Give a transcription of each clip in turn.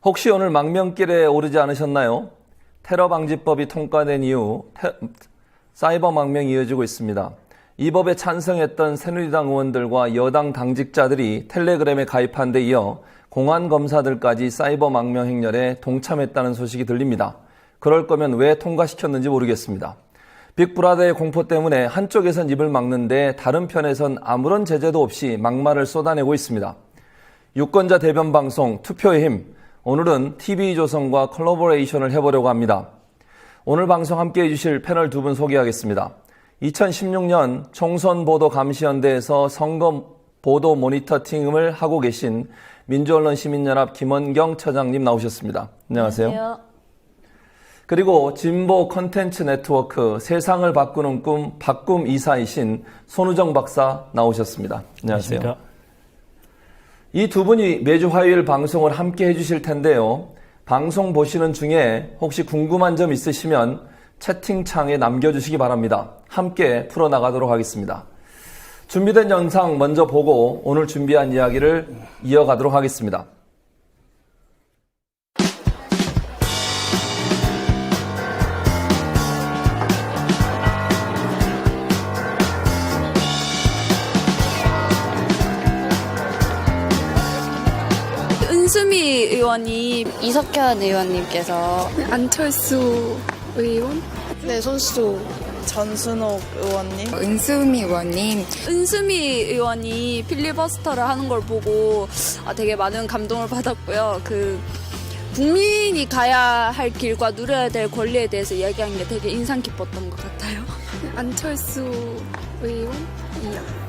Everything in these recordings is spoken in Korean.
혹시 오늘 망명길에 오르지 않으셨나요? 테러 방지법이 통과된 이후 사이버 망명이 이어지고 있습니다. 이 법에 찬성했던 새누리당 의원들과 여당 당직자들이 텔레그램에 가입한 데 이어 공안 검사들까지 사이버 망명 행렬에 동참했다는 소식이 들립니다. 그럴 거면 왜 통과시켰는지 모르겠습니다. 빅브라더의 공포 때문에 한쪽에선 입을 막는데 다른 편에선 아무런 제재도 없이 막말을 쏟아내고 있습니다. 유권자 대변 방송 투표의 힘, 오늘은 TV조선과 콜라보레이션을 해보려고 합니다. 오늘 방송 함께해 주실 패널 두 분 소개하겠습니다. 2016년 총선보도감시연대에서 선거보도 모니터팅을 하고 계신 민주언론시민연합 김원경 처장님 나오셨습니다. 안녕하세요. 안녕하세요. 그리고 진보 콘텐츠 네트워크 세상을 바꾸는 꿈 바꿈 이사이신 손우정 박사 나오셨습니다. 안녕하세요. 안녕하십니까. 이 두 분이 매주 화요일 방송을 함께 해주실 텐데요. 방송 보시는 중에 혹시 궁금한 점 있으시면 채팅창에 남겨주시기 바랍니다. 함께 풀어나가도록 하겠습니다. 준비된 영상 먼저 보고 오늘 준비한 이야기를 이어가도록 하겠습니다. 은수미 의원이 이석현 의원님께서 안철수 의원? 네, 손수 전순옥 의원님. 은수미 의원님 은수미 의원이 필리버스터를 하는 걸 보고 되게 많은 감동을 받았고요. 국민이 가야 할 길과 누려야 될 권리에 대해서 이야기한 게 되게 인상 깊었던 것 같아요. 안철수 의원이요.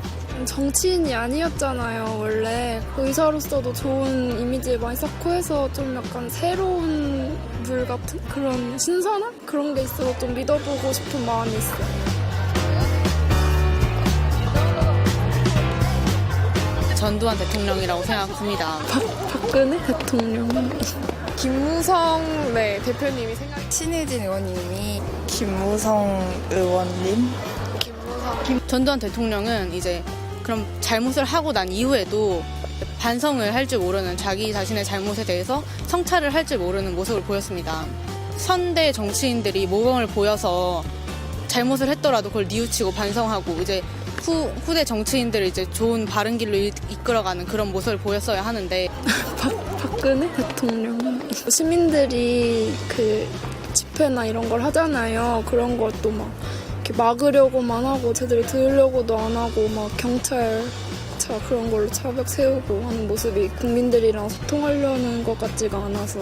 정치인이 아니었잖아요, 원래. 의사로서도 좋은 이미지 많이 쌓고 해서 좀 약간 새로운 물 같은 그런 신선한? 그런 게 있어서 좀 믿어보고 싶은 마음이 있어요. 전두환 대통령이라고 생각합니다. 박근혜 대통령. 김무성 대표님이 생각이. 신의진 의원님이 김무성 의원님. 전두환 대통령은 이제 그럼 잘못을 하고 난 이후에도 반성을 할 줄 모르는 자기 자신의 잘못에 대해서 성찰을 할 줄 모르는 모습을 보였습니다. 선대 정치인들이 모범을 보여서 잘못을 했더라도 그걸 뉘우치고 반성하고 이제 후대 정치인들을 이제 좋은 바른 길로 이끌어가는 그런 모습을 보였어야 하는데 박근혜 대통령. 시민들이 집회나 이런 걸 하잖아요. 그런 것도 막 이렇게 막으려고만 하고 제대로 들으려고도 안 하고 막 경찰차 그런 걸로 차벽 세우고 하는 모습이 국민들이랑 소통하려는 것 같지가 않아서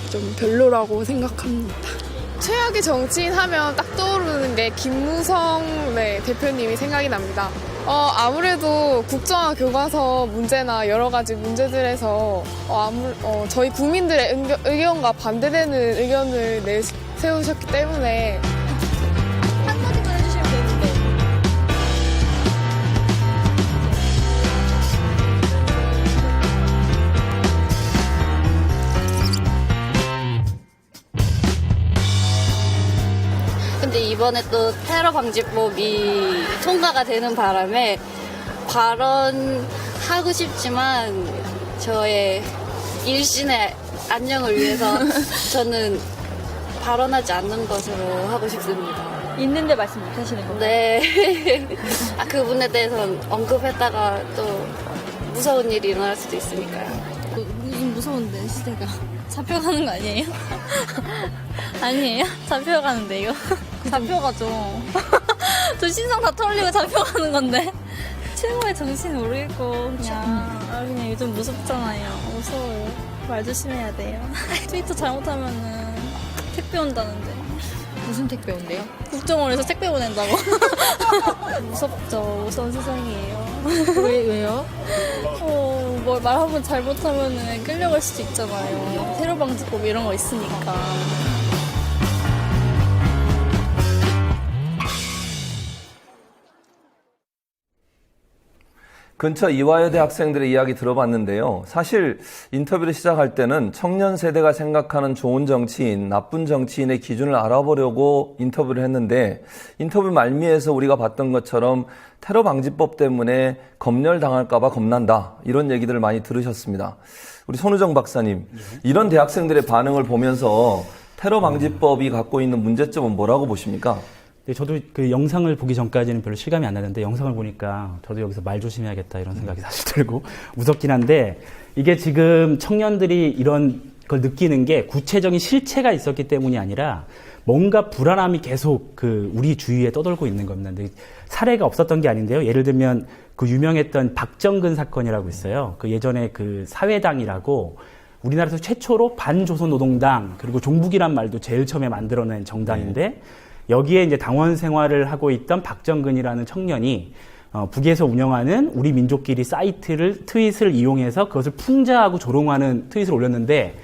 좀 별로라고 생각합니다. 최악의 정치인 하면 딱 떠오르는 게 김무성 대표님이 생각이 납니다. 아무래도 국정화 교과서 문제나 여러 가지 문제들에서 저희 국민들의 의견과 반대되는 의견을 세우셨기 때문에 한마디만 해주시면 되는데. 근데 이번에 또 테러 방지법이 통과가 되는 바람에 발언하고 싶지만 저의 일신의 안녕을 위해서 저는 발언하지 않는 것으로 하고 싶습니다. 있는데 말씀 못 하시는 건가요? 네. 그분에 대해서는 언급했다가 또 무서운 일이 일어날 수도 있으니까요. 요즘 무서운데 시대가 잡혀가는 거 아니에요? 아니에요? 잡혀가는데요? 잡혀가죠. 저 신상 다 털리고 잡혀가는 건데 최고의 정신을 모르겠고 그냥 요즘 무섭잖아요. 무서워요. 말 조심해야 돼요. 트위터 잘못하면은 택배 온다는데. 무슨 택배 온대요? 국정원에서 택배 보낸다고. 무섭죠. 무서운 세상이에요. 왜요? 뭘 말 한번 잘못하면은 끌려갈 수도 있잖아요. 테러 방지법 이런 거 있으니까. 근처 이화여대 학생들의 이야기 들어봤는데요. 사실 인터뷰를 시작할 때는 청년 세대가 생각하는 좋은 정치인, 나쁜 정치인의 기준을 알아보려고 인터뷰를 했는데 인터뷰 말미에서 우리가 봤던 것처럼 테러 방지법 때문에 검열당할까 봐 겁난다. 이런 얘기들을 많이 들으셨습니다. 우리 손우정 박사님, 이런 대학생들의 반응을 보면서 테러 방지법이 갖고 있는 문제점은 뭐라고 보십니까? 네, 저도 그 영상을 보기 전까지는 별로 실감이 안 나는데 영상을 보니까 저도 여기서 말 조심해야겠다 이런 생각이 사실 들고 무섭긴 한데 이게 지금 청년들이 이런 걸 느끼는 게 구체적인 실체가 있었기 때문이 아니라 뭔가 불안함이 계속 그 우리 주위에 떠돌고 있는 겁니다. 근데 사례가 없었던 게 아닌데요. 예를 들면 그 유명했던 박정근 사건이라고 있어요. 그 예전에 그 사회당이라고 우리나라에서 최초로 반조선노동당 그리고 종북이란 말도 제일 처음에 만들어낸 정당인데 여기에 이제 당원 생활을 하고 있던 박정근이라는 청년이 북에서 운영하는 우리 민족끼리 사이트를 트윗을 이용해서 그것을 풍자하고 조롱하는 트윗을 올렸는데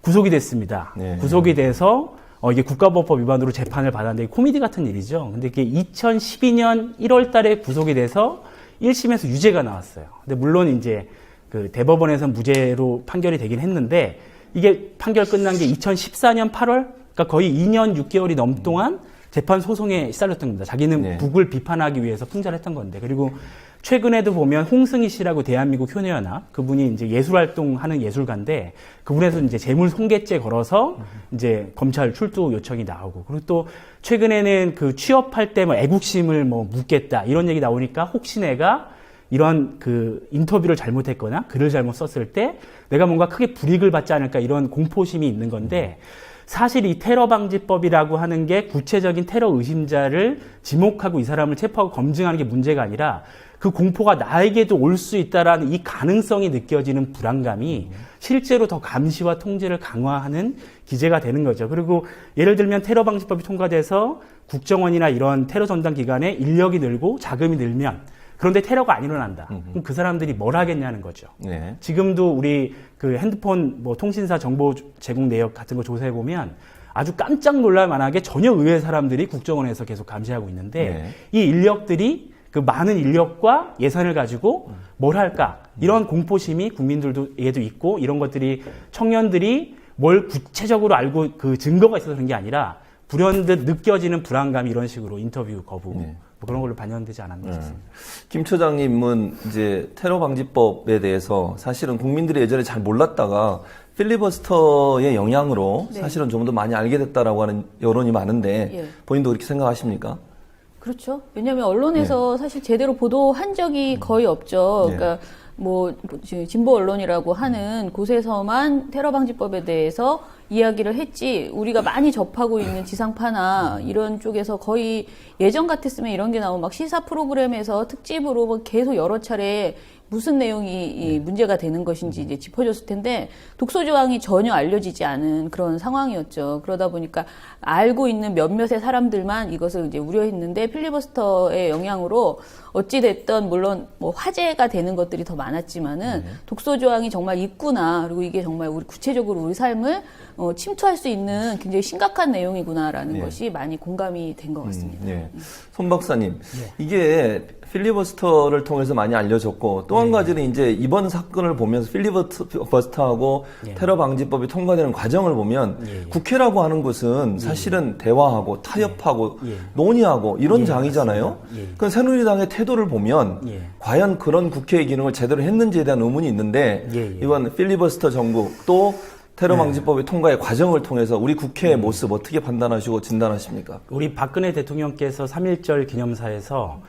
구속이 됐습니다. 구속이 돼서 이게 국가보호법 위반으로 재판을 받았는데 코미디 같은 일이죠. 근데 이게 2012년 1월 달에 구속이 돼서 1심에서 유죄가 나왔어요. 근데 물론 이제 그 대법원에서 무죄로 판결이 되긴 했는데 이게 판결 끝난 게 2014년 8월 그러니까 거의 2년 6개월이 넘동안 재판 소송에 시달렸던 겁니다. 자기는 북을 비판하기 위해서 풍자를 했던 건데. 그리고 최근에도 보면 홍승희 씨라고 대한민국 효녀연합 그분이 이제 예술 활동하는 예술가인데 그분에서 이제 재물 손괴죄 걸어서 이제 검찰 출두 요청이 나오고 그리고 또 최근에는 그 취업할 때 뭐 애국심을 뭐 묻겠다 이런 얘기 나오니까 혹시 내가 이런 그 인터뷰를 잘못했거나 글을 잘못 썼을 때 내가 뭔가 크게 불이익을 받지 않을까 이런 공포심이 있는 건데 사실 이 테러 방지법이라고 하는 게 구체적인 테러 의심자를 지목하고 이 사람을 체포하고 검증하는 게 문제가 아니라 그 공포가 나에게도 올 수 있다라는 이 가능성이 느껴지는 불안감이 실제로 더 감시와 통제를 강화하는 기제가 되는 거죠. 그리고 예를 들면 테러 방지법이 통과돼서 국정원이나 이런 테러 전담 기관에 인력이 늘고 자금이 늘면 그런데 테러가 안 일어난다. 그럼 그 사람들이 뭘 하겠냐는 거죠. 네. 지금도 우리 그 핸드폰 뭐 통신사 정보 제공 내역 같은 거 조사해 보면 아주 깜짝 놀랄 만하게 전혀 의외의 사람들이 국정원에서 계속 감시하고 있는데 이 인력들이 그 많은 인력과 예산을 가지고 뭘 할까? 이런 공포심이 국민들도에도 있고 이런 것들이 청년들이 뭘 구체적으로 알고 그 증거가 있어서 그런 게 아니라 불현듯 느껴지는 불안감 이런 식으로 인터뷰 거부 뭐 그런 걸로 반영되지 않았나 싶습니다. 김 처장님은 이제 테러 방지법에 대해서 사실은 국민들이 예전에 잘 몰랐다가 필리버스터의 영향으로 사실은 좀 더 많이 알게 됐다라고 하는 여론이 많은데 본인도 그렇게 생각하십니까? 그렇죠. 왜냐하면 언론에서 사실 제대로 보도한 적이 거의 없죠. 그러니까 뭐 진보 언론이라고 하는 곳에서만 테러 방지법에 대해서 이야기를 했지 우리가 많이 접하고 있는 지상파나 이런 쪽에서 거의 예전 같았으면 이런 게 나오면 막 시사 프로그램에서 특집으로 뭐 계속 여러 차례 무슨 내용이 문제가 되는 것인지 이제 짚어줬을 텐데 독소 조항이 전혀 알려지지 않은 그런 상황이었죠. 그러다 보니까 알고 있는 몇몇의 사람들만 이것을 이제 우려했는데 필리버스터의 영향으로 어찌 됐든 물론 뭐 화제가 되는 것들이 더 많았지만은 독소 조항이 정말 있구나 그리고 이게 정말 우리 구체적으로 우리 삶을 침투할 수 있는 굉장히 심각한 내용이구나라는 것이 많이 공감이 된 것 같습니다. 손 박사님, 이게 필리버스터를 통해서 많이 알려졌고 또 한 가지는 이제 이번 사건을 보면서 필리버스터하고 테러 방지법이 통과되는 과정을 보면 국회라고 하는 곳은 사실은 대화하고 타협하고 논의하고 이런 장이잖아요. 그럼 새누리당의 태도를 보면 과연 그런 국회의 기능을 제대로 했는지에 대한 의문이 있는데 이번 필리버스터 정국 또 테러 방지법의 통과의 과정을 통해서 우리 국회의 모습 어떻게 판단하시고 진단하십니까? 우리 박근혜 대통령께서 3.1절 기념사에서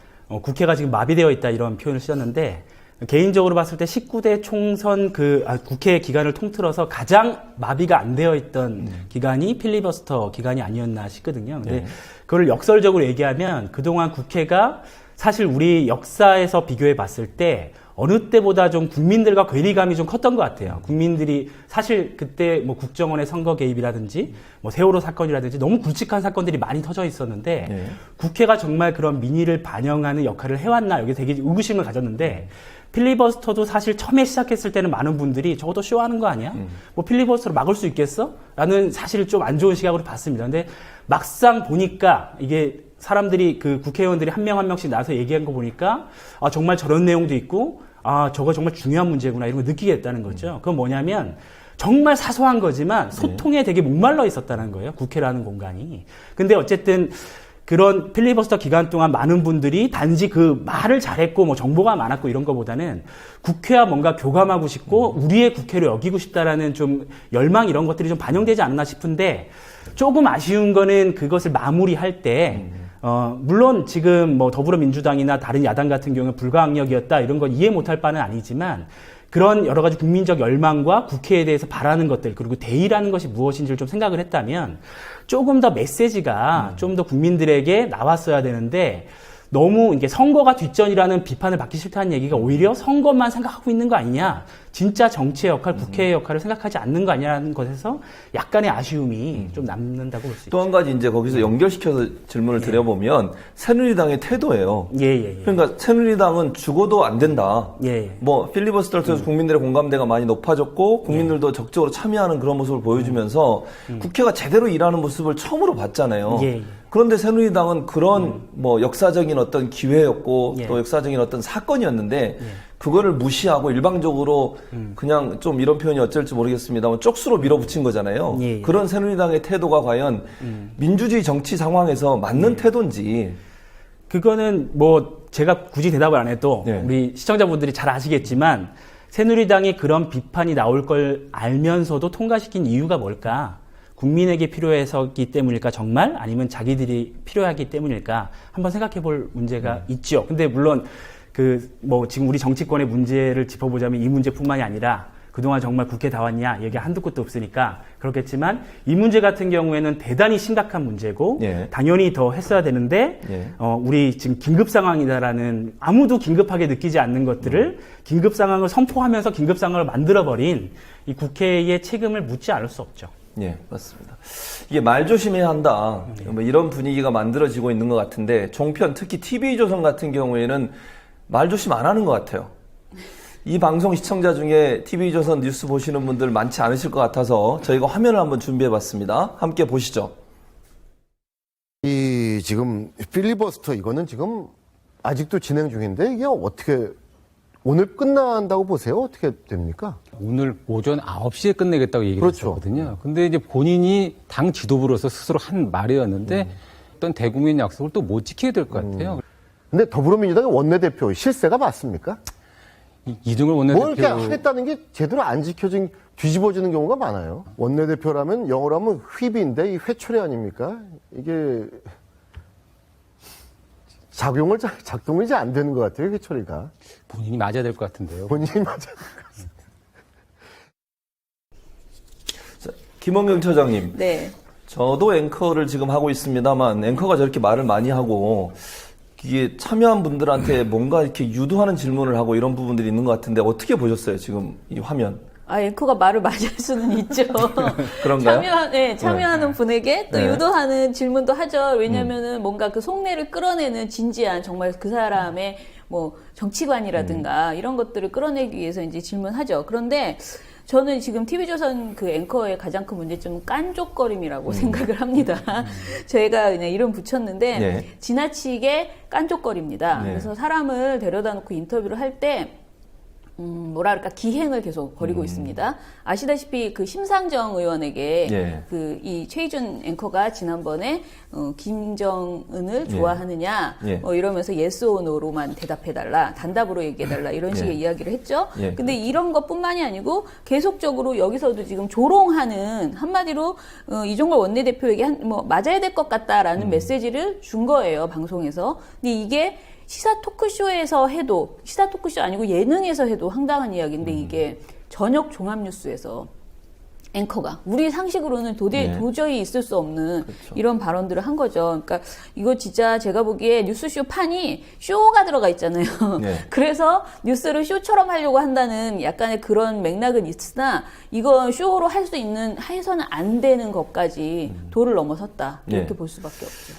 국회가 지금 마비되어 있다 이런 표현을 쓰셨는데 개인적으로 봤을 때 19대 총선 국회 기간을 통틀어서 가장 마비가 안 되어 있던 기간이 필리버스터 기간이 아니었나 싶거든요. 근데 그걸 역설적으로 얘기하면 그동안 국회가 사실 우리 역사에서 비교해 봤을 때 어느 때보다 좀 국민들과 괴리감이 좀 컸던 것 같아요. 국민들이 사실 그때 뭐 국정원의 선거 개입이라든지 뭐 세월호 사건이라든지 너무 굵직한 사건들이 많이 터져 있었는데 국회가 정말 그런 민의를 반영하는 역할을 해왔나 여기 되게 의구심을 가졌는데 필리버스터도 사실 처음에 시작했을 때는 많은 분들이 저것도 쇼하는 거 아니야? 뭐 필리버스터로 막을 수 있겠어? 라는 사실 좀 안 좋은 시각으로 봤습니다. 근데 막상 보니까 이게 사람들이 그 국회의원들이 한 명 한 명씩 나서 얘기한 거 보니까 아, 정말 저런 내용도 있고 아, 저거 정말 중요한 문제구나 이런 걸 느끼게 됐다는 거죠. 그건 뭐냐면 정말 사소한 거지만 소통에 되게 목말라 있었다는 거예요. 국회라는 공간이. 근데 어쨌든 그런 필리버스터 기간 동안 많은 분들이 단지 그 말을 잘했고 뭐 정보가 많았고 이런 것보다는 국회와 뭔가 교감하고 싶고 우리의 국회를 여기고 싶다라는 좀 열망 이런 것들이 좀 반영되지 않나 싶은데 조금 아쉬운 거는 그것을 마무리할 때 물론 지금 뭐 더불어민주당이나 다른 야당 같은 경우는 불가항력이었다 이런 건 이해 못할 바는 아니지만 그런 여러 가지 국민적 열망과 국회에 대해서 바라는 것들 그리고 대의라는 것이 무엇인지를 좀 생각을 했다면 조금 더 메시지가 좀 더 국민들에게 나왔어야 되는데 너무 이게 선거가 뒷전이라는 비판을 받기 싫다는 얘기가 오히려 선거만 생각하고 있는 거 아니냐 진짜 정치의 역할, 국회의 역할을 생각하지 않는 거 아니냐는 것에서 약간의 아쉬움이 좀 남는다고 볼 수 있죠. 또 한 가지 이제 거기서 연결시켜서 질문을 드려보면 새누리당의 태도예요. 그러니까 새누리당은 죽어도 안 된다. 뭐 필리버스터를 통해서 국민들의 공감대가 많이 높아졌고 국민들도 적극적으로 참여하는 그런 모습을 보여주면서 국회가 제대로 일하는 모습을 처음으로 봤잖아요. 그런데 새누리당은 그런 뭐 역사적인 어떤 기회였고 또 역사적인 어떤 사건이었는데 그거를 무시하고 일방적으로 그냥 좀 이런 표현이 어쩔지 모르겠습니다만 쪽수로 밀어붙인 거잖아요. 그런 새누리당의 태도가 과연 민주주의 정치 상황에서 맞는 태도인지. 그거는 뭐 제가 굳이 대답을 안 해도 우리 시청자분들이 잘 아시겠지만 새누리당이 그런 비판이 나올 걸 알면서도 통과시킨 이유가 뭘까? 국민에게 필요해서기 때문일까 정말? 아니면 자기들이 필요하기 때문일까? 한번 생각해 볼 문제가 있죠. 근데 물론 뭐 지금 우리 정치권의 문제를 짚어보자면 이 문제뿐만이 아니라 그동안 정말 국회 다 왔냐 얘기 한두 곳도 없으니까 그렇겠지만 이 문제 같은 경우에는 대단히 심각한 문제고 당연히 더 했어야 되는데 우리 지금 긴급 상황이다라는 아무도 긴급하게 느끼지 않는 것들을 긴급 상황을 선포하면서 긴급 상황을 만들어버린 이 국회의 책임을 묻지 않을 수 없죠. 예, 맞습니다. 이게 말 조심해야 한다. 뭐 이런 분위기가 만들어지고 있는 것 같은데 종편 특히 TV조선 같은 경우에는 말 조심 안 하는 것 같아요. 이 방송 시청자 중에 TV조선 뉴스 보시는 분들 많지 않으실 것 같아서 저희가 화면을 한번 준비해봤습니다. 함께 보시죠. 이 지금 필리버스터 이거는 지금 아직도 진행 중인데 이게 어떻게 오늘 끝난다고 보세요? 어떻게 됩니까? 오늘 오전 9시에 끝내겠다고 얘기를 했었거든요. 근데 이제 본인이 당 지도부로서 스스로 한 말이었는데 어떤 대국민 약속을 또 못 지켜야 될 것 같아요. 근데 더불어민주당의 원내대표 실세가 맞습니까? 이중을 원내대표. 뭐 이렇게 하겠다는 게 제대로 안 지켜진 뒤집어지는 경우가 많아요. 원내대표라면 영어로 하면 휘비인데 이 회초리 아닙니까? 이게 작동이 이제 안 되는 것 같아요, 회초리가. 본인이 맞아야 될 것 같은데요. 본인이 맞아야 될 것 같습니다. 자, 김원경 처장님. 네. 저도 앵커를 지금 하고 있습니다만 앵커가 저렇게 말을 많이 하고 이게 참여한 분들한테 뭔가 이렇게 유도하는 질문을 하고 이런 부분들이 있는 것 같은데 어떻게 보셨어요, 지금 이 화면? 앵커가 말을 많이 할 수는 있죠. 그런가요? 참여하는 분에게 또 유도하는 질문도 하죠. 왜냐면은 뭔가 그 속내를 끌어내는 진지한 정말 그 사람의 뭐 정치관이라든가 이런 것들을 끌어내기 위해서 이제 질문하죠. 그런데 저는 지금 TV조선 그 앵커의 가장 큰 문제점은 깐족거림이라고 생각을 합니다. 저희가 그냥 이름 붙였는데 지나치게 깐족거립니다. 그래서 사람을 데려다 놓고 인터뷰를 할 때 뭐랄까 기행을 계속 벌이고 있습니다. 아시다시피 그 심상정 의원에게 그 이 최희준 앵커가 지난번에 김정은을 좋아하느냐 이러면서 yes or no로만 대답해달라, 단답으로 얘기해달라 이런 식의 이야기를 했죠. 근데 이런 것뿐만이 아니고 계속적으로 여기서도 지금 조롱하는 한마디로 이종걸 원내대표에게 뭐 맞아야 될 것 같다라는 메시지를 준 거예요, 방송에서. 근데 이게 시사 토크쇼에서 해도, 시사 토크쇼 아니고 예능에서 해도 황당한 이야기인데 이게 저녁 종합뉴스에서 앵커가 우리 상식으로는 도저히 있을 수 없는 이런 발언들을 한 거죠. 그러니까 이거 진짜 제가 보기에 뉴스쇼 판이 쇼가 들어가 있잖아요. 그래서 뉴스를 쇼처럼 하려고 한다는 약간의 그런 맥락은 있으나 이건 쇼로 할 수 있는, 해서는 안 되는 것까지 도를 넘어섰다. 이렇게 볼 수밖에 없죠.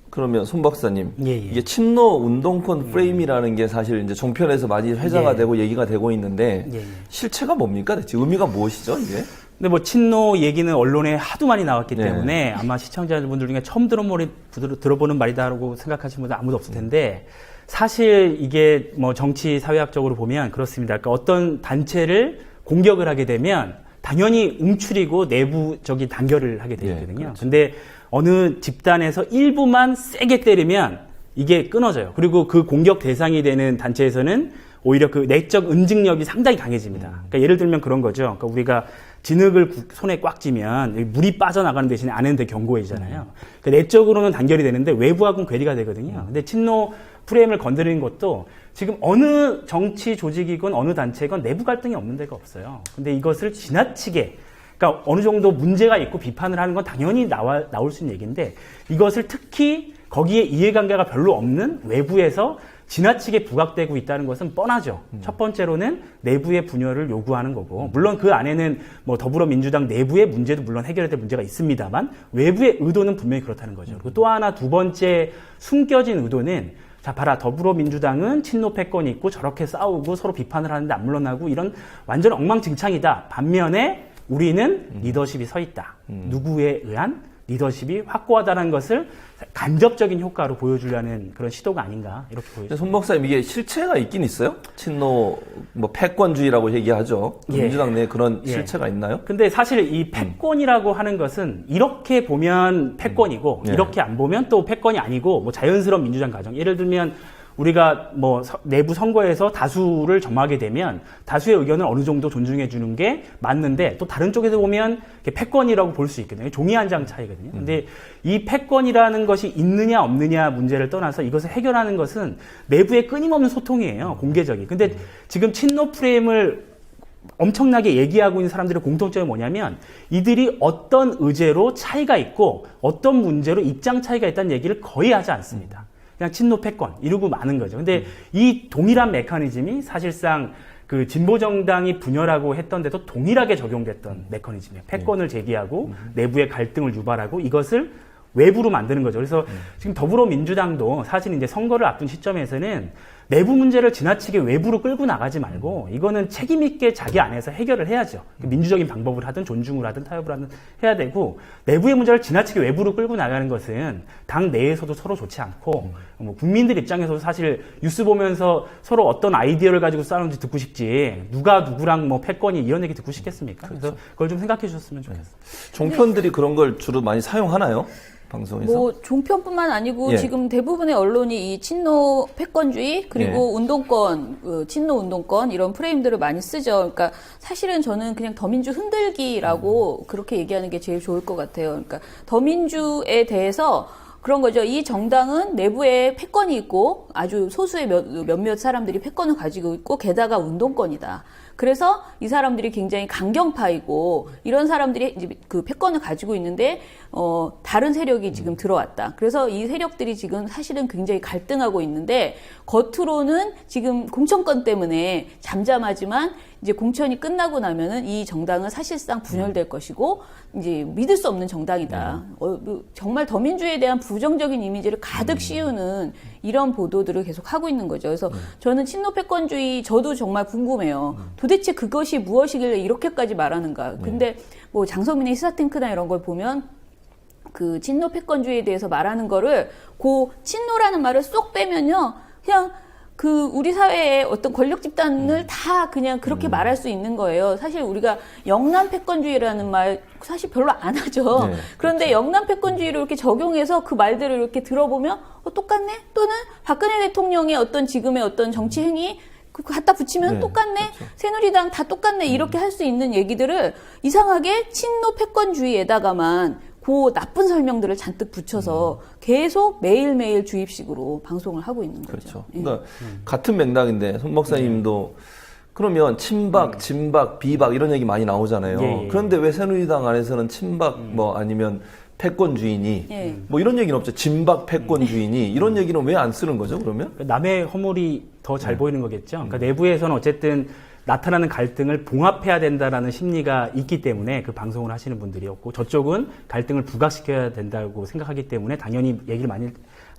그러면 손 박사님, 예, 예. 이게 친노 운동권 프레임이라는 게 사실 이제 종편에서 많이 회자가 예. 되고 얘기가 되고 있는데 예, 예. 실체가 뭡니까? 대체 의미가 무엇이죠, 이게? 근데 뭐 친노 얘기는 언론에 하도 많이 나왔기 네. 때문에 아마 시청자분들 중에 처음 들어보는 말이다라고 생각하시는 분들 아무도 없을 텐데 사실 이게 뭐 정치 사회학적으로 보면 그렇습니다. 그러니까 어떤 단체를 공격을 하게 되면 당연히 움츠리고 내부적인 단결을 하게 되거든요. 예, 그렇죠. 근데 어느 집단에서 일부만 세게 때리면 이게 끊어져요. 그리고 그 공격 대상이 되는 단체에서는 오히려 그 내적 응징력이 상당히 강해집니다. 그러니까 예를 들면 그런 거죠. 그러니까 우리가 진흙을 손에 꽉 쥐면 물이 빠져나가는 대신에 안에는 되게 견고해지잖아요. 그러니까 내적으로는 단결이 되는데 외부하고는 괴리가 되거든요. 근데 친노 프레임을 건드리는 것도 지금 어느 정치 조직이건 어느 단체건 내부 갈등이 없는 데가 없어요. 근데 이것을 지나치게 그러니까 어느 정도 문제가 있고 비판을 하는 건 당연히 나올 수 있는 얘기인데 이것을 특히 거기에 이해관계가 별로 없는 외부에서 지나치게 부각되고 있다는 것은 뻔하죠. 첫 번째로는 내부의 분열을 요구하는 거고 물론 그 안에는 뭐 더불어민주당 내부의 문제도 물론 해결해야 될 문제가 있습니다만 외부의 의도는 분명히 그렇다는 거죠. 그리고 또 하나 두 번째 숨겨진 의도는 자 봐라 더불어민주당은 친노 패권이 있고 저렇게 싸우고 서로 비판을 하는데 안 물러나고 이런 완전 엉망진창이다. 반면에 우리는 리더십이 서 있다. 누구에 의한 리더십이 확고하다는 것을 간접적인 효과로 보여주려는 그런 시도가 아닌가 이렇게 보여집니다. 손 박사님, 이게 실체가 있긴 있어요? 친노 뭐 패권주의라고 얘기하죠. 예. 민주당 내에 그런 예. 실체가 있나요? 근데 사실 이 패권이라고 하는 것은 이렇게 보면 패권이고 예. 이렇게 안 보면 또 패권이 아니고 뭐 자연스러운 민주당 과정. 예를 들면 우리가 뭐 내부 선거에서 다수를 점하게 되면 다수의 의견을 어느 정도 존중해 주는 게 맞는데 또 다른 쪽에서 보면 패권이라고 볼 수 있거든요. 종이 한 장 차이거든요. 근데 이 패권이라는 것이 있느냐 없느냐 문제를 떠나서 이것을 해결하는 것은 내부의 끊임없는 소통이에요. 공개적인. 근데 지금 친노 프레임을 엄청나게 얘기하고 있는 사람들의 공통점이 뭐냐면 이들이 어떤 의제로 차이가 있고 어떤 문제로 입장 차이가 있다는 얘기를 거의 하지 않습니다. 그냥 친노 패권 이러고 마는 거죠. 근데 이 동일한 메커니즘이 사실상 그 진보정당이 분열하고 했던 데도 동일하게 적용됐던 메커니즘이에요. 패권을 제기하고 내부의 갈등을 유발하고 이것을 외부로 만드는 거죠. 그래서 지금 더불어민주당도 사실 이제 선거를 앞둔 시점에서는 내부 문제를 지나치게 외부로 끌고 나가지 말고 이거는 책임 있게 자기 안에서 해결을 해야죠. 민주적인 방법을 하든 존중을 하든 타협을 하든 해야 되고 내부의 문제를 지나치게 외부로 끌고 나가는 것은 당 내에서도 서로 좋지 않고 뭐 국민들 입장에서도 사실 뉴스 보면서 서로 어떤 아이디어를 가지고 싸우는지 듣고 싶지 누가 누구랑 뭐 패권이 이런 얘기 듣고 싶겠습니까? 그래서 그걸 좀 생각해 주셨으면 좋겠어요. 종편들이 그런 걸 주로 많이 사용하나요? 방송에서? 뭐 종편뿐만 아니고 예. 지금 대부분의 언론이 이 친노 패권주의 그리고 운동권, 친노 운동권 이런 프레임들을 많이 쓰죠. 그러니까 사실은 저는 그냥 더민주 흔들기라고 그렇게 얘기하는 게 제일 좋을 것 같아요. 그러니까 더민주에 대해서 그런 거죠. 이 정당은 내부에 패권이 있고 아주 소수의 몇몇 사람들이 패권을 가지고 있고 게다가 운동권이다. 그래서 이 사람들이 굉장히 강경파이고 이런 사람들이 이제 그 패권을 가지고 있는데 다른 세력이 지금 들어왔다. 그래서 이 세력들이 지금 사실은 굉장히 갈등하고 있는데 겉으로는 지금 공천권 때문에 잠잠하지만 이제 공천이 끝나고 나면은 이 정당은 사실상 분열될 것이고 이제 믿을 수 없는 정당이다. 정말 더민주에 대한 부정적인 이미지를 가득 씌우는 이런 보도들을 계속 하고 있는 거죠. 그래서 저는 친노 패권주의 저도 정말 궁금해요. 도대체 그것이 무엇이길래 이렇게까지 말하는가. 근데 뭐 장성민의 시사탱크나 이런 걸 보면 그 친노 패권주의에 대해서 말하는 거를 그 친노라는 말을 쏙 빼면요. 그냥 그 우리 사회의 어떤 권력 집단을 다 그냥 그렇게 말할 수 있는 거예요. 사실 우리가 영남 패권주의라는 말 사실 별로 안 하죠. 네, 그런데 그렇죠. 영남 패권주의를 이렇게 적용해서 그 말들을 이렇게 들어보면 똑같네? 또는 박근혜 대통령의 어떤 지금의 어떤 정치 행위 그거 갖다 붙이면 네, 똑같네? 그렇죠. 새누리당 다 똑같네? 이렇게 할 수 있는 얘기들을 이상하게 친노 패권주의에다가만 그 나쁜 설명들을 잔뜩 붙여서 계속 매일매일 주입식으로 방송을 하고 있는 거죠. 그렇죠. 그러니까 같은 맥락인데 손 박사님도 그러면 친박, 진박, 비박 이런 얘기 많이 나오잖아요. 예, 예. 그런데 왜 새누리당 안에서는 친박 뭐 아니면 패권주의니 예. 뭐 이런 얘기는 없죠. 진박 패권주의니 이런 얘기는 왜 안 쓰는 거죠? 그러면? 남의 허물이 더 잘 보이는 거겠죠. 그러니까 내부에서는 어쨌든 나타나는 갈등을 봉합해야 된다라는 심리가 있기 때문에 그 방송을 하시는 분들이었고 저쪽은 갈등을 부각시켜야 된다고 생각하기 때문에 당연히 얘기를 많이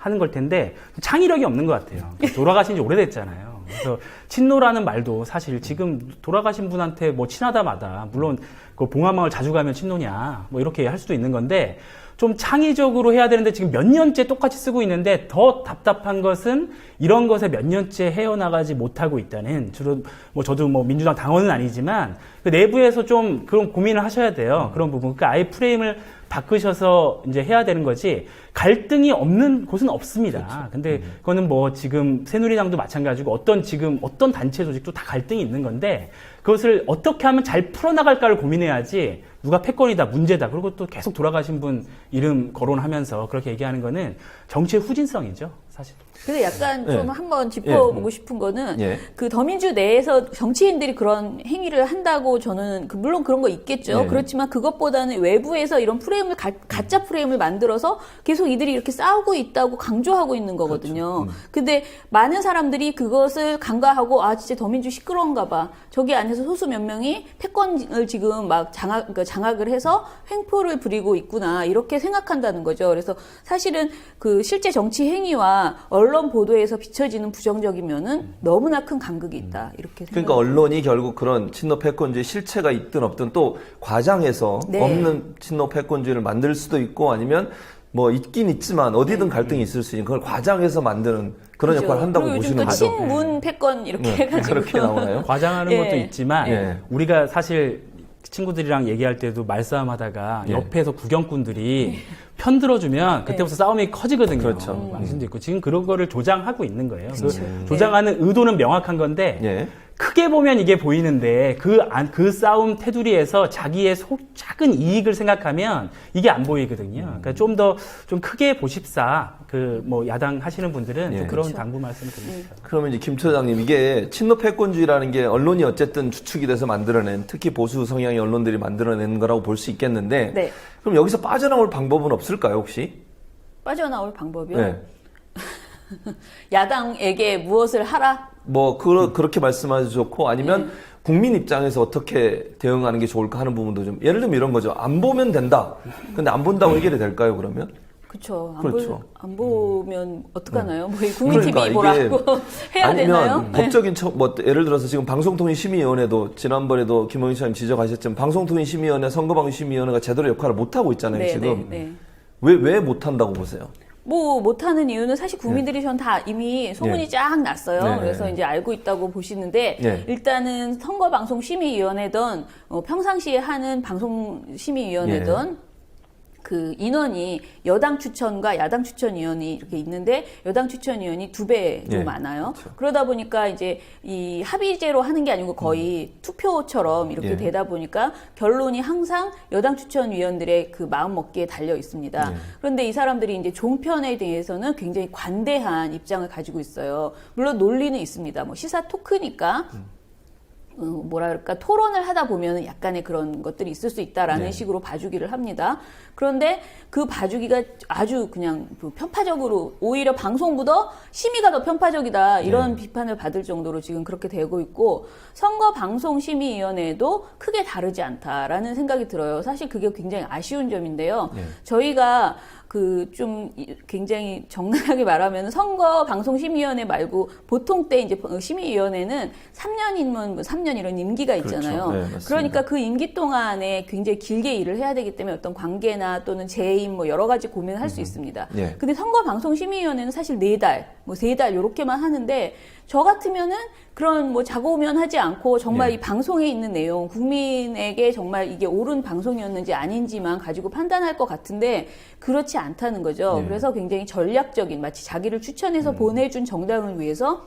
하는 걸 텐데 창의력이 없는 것 같아요. 돌아가신 지 오래됐잖아요. 그래서 친노라는 말도 사실 지금 돌아가신 분한테 뭐 친하다마다 물론 그 봉화마을 자주 가면 친노냐 뭐 이렇게 할 수도 있는 건데 좀 창의적으로 해야 되는데 지금 몇 년째 똑같이 쓰고 있는데 더 답답한 것은 이런 것에 몇 년째 헤어나가지 못하고 있다는 주로 뭐 저도 뭐 민주당 당원은 아니지만 그 내부에서 좀 그런 고민을 하셔야 돼요. 그런 부분. 그러니까 아예 프레임을 바꾸셔서 이제 해야 되는 거지 갈등이 없는 곳은 없습니다. 그렇죠. 근데 그거는 뭐 지금 새누리당도 마찬가지고 어떤 단체 조직도 다 갈등이 있는 건데 그것을 어떻게 하면 잘 풀어나갈까를 고민해야지 누가 패권이다, 문제다. 그리고 또 계속 돌아가신 분 이름 거론하면서 그렇게 얘기하는 거는 정치의 후진성이죠, 사실. 근데 약간 좀 한번 짚어보고 싶은 거는 그 더민주 내에서 정치인들이 그런 행위를 한다고 저는 물론 그런 거 있겠죠. 그렇지만 그것보다는 외부에서 이런 프레임을 가짜 프레임을 만들어서 계속 이들이 이렇게 싸우고 있다고 강조하고 있는 거거든요. 근데 많은 사람들이 그것을 간과하고 아 진짜 더민주 시끄러운가 봐. 저기 안에서 소수 몇 명이 패권을 지금 막 장악을 해서 횡포를 부리고 있구나 이렇게 생각한다는 거죠. 그래서 사실은 그 실제 정치 행위와 언론 보도에서 비춰지는 부정적이면은 너무나 큰 간극이 있다 이렇게 생각합니다. 그러니까 언론이 결국 그런 친노 패권주의 실체가 있든 없든 또 과장해서 없는 친노 패권주의를 만들 수도 있고 아니면 뭐 있긴 있지만 어디든 갈등이 있을 수 있는 그걸 과장해서 만드는 그런 역할을 한다고 보시는 거죠. 친문 패권 이렇게 해가지고 그렇게 나오나요? 과장하는 것도 있지만 우리가 사실 친구들이랑 얘기할 때도 말싸움하다가 옆에서 구경꾼들이 편 들어주면 그때부터 싸움이 커지거든요. 그렇죠. 망신도 있고 지금 그런 거를 조장하고 있는 거예요. 조장하는 의도는 명확한 건데 크게 보면 이게 보이는데 그 싸움 테두리에서 자기의 작은 이익을 생각하면 이게 안 보이거든요. 그러니까 좀 크게 보십사 뭐 야당 하시는 분들은 좀 그런 당부 말씀을 드립니다. 그러면 이제 김 처장님 이게 친노 패권주의라는 게 언론이 어쨌든 주축이 돼서 만들어낸 특히 보수 성향의 언론들이 만들어낸 거라고 볼 수 있겠는데 그럼 여기서 빠져나올 방법은 없을까요 혹시? 빠져나올 방법이요? 야당에게 무엇을 하라? 뭐 그렇게 말씀하셔도 좋고 아니면 국민 입장에서 어떻게 대응하는 게 좋을까 하는 부분도 좀 예를 들면 이런 거죠. 안 보면 된다. 근데 안 본다고 해결이 될까요 그러면? 그렇죠. 안 음. 보면 어떡하나요? 뭐 국민 TV 뭐라고 해야 되나요? 아니면 법적인 뭐 예를 들어서 지금 방송통신심의위원회도 지난번에도 김홍희 시장님 지적하셨지만 방송통신심의위원회, 선거방송심의위원회가 제대로 역할을 못 하고 있잖아요 지금. 왜 못한다고 보세요? 뭐 못하는 이유는 사실 국민들이 전 다 이미 소문이 쫙 났어요. 그래서 이제 알고 있다고 보시는데 일단은 선거방송심의위원회든 평상시에 하는 방송심의위원회든 그 인원이 여당 추천과 야당 추천위원이 이렇게 있는데 여당 추천위원이 2배로 많아요. 그렇죠. 그러다 보니까 이제 이 합의제로 하는 게 아니고 거의 투표처럼 이렇게 되다 보니까 결론이 항상 여당 추천위원들의 그 마음 먹기에 달려 있습니다. 그런데 이 사람들이 이제 종편에 대해서는 굉장히 관대한 입장을 가지고 있어요. 물론 논리는 있습니다. 뭐 시사 토크니까. 뭐랄까 토론을 하다 보면 약간의 그런 것들이 있을 수 있다라는 식으로 봐주기를 합니다. 그런데 그 봐주기가 아주 그냥 편파적으로 오히려 방송보다 심의가 더 편파적이다 이런 비판을 받을 정도로 지금 그렇게 되고 있고 선거방송심의위원회도 크게 다르지 않다라는 생각이 들어요. 사실 그게 굉장히 아쉬운 점인데요. 저희가 좀 굉장히 정당하게 말하면 선거방송심의위원회 말고 보통 때 이제 심의위원회는 3년이면 3년 이런 임기가 있잖아요. 그렇죠. 그러니까 그 임기 동안에 굉장히 길게 일을 해야 되기 때문에 어떤 관계나 또는 재임 뭐 여러 가지 고민을 할 수 있습니다. 근데 선거방송심의위원회는 사실 4달, 뭐 3달 요렇게만 하는데 저 같으면은 그런 뭐 자고우면하지 않고 정말 이 방송에 있는 내용, 국민에게 정말 이게 옳은 방송이었는지 아닌지만 가지고 판단할 것 같은데 그렇지 않다는 거죠. 그래서 굉장히 전략적인 마치 자기를 추천해서 보내준 정당을 위해서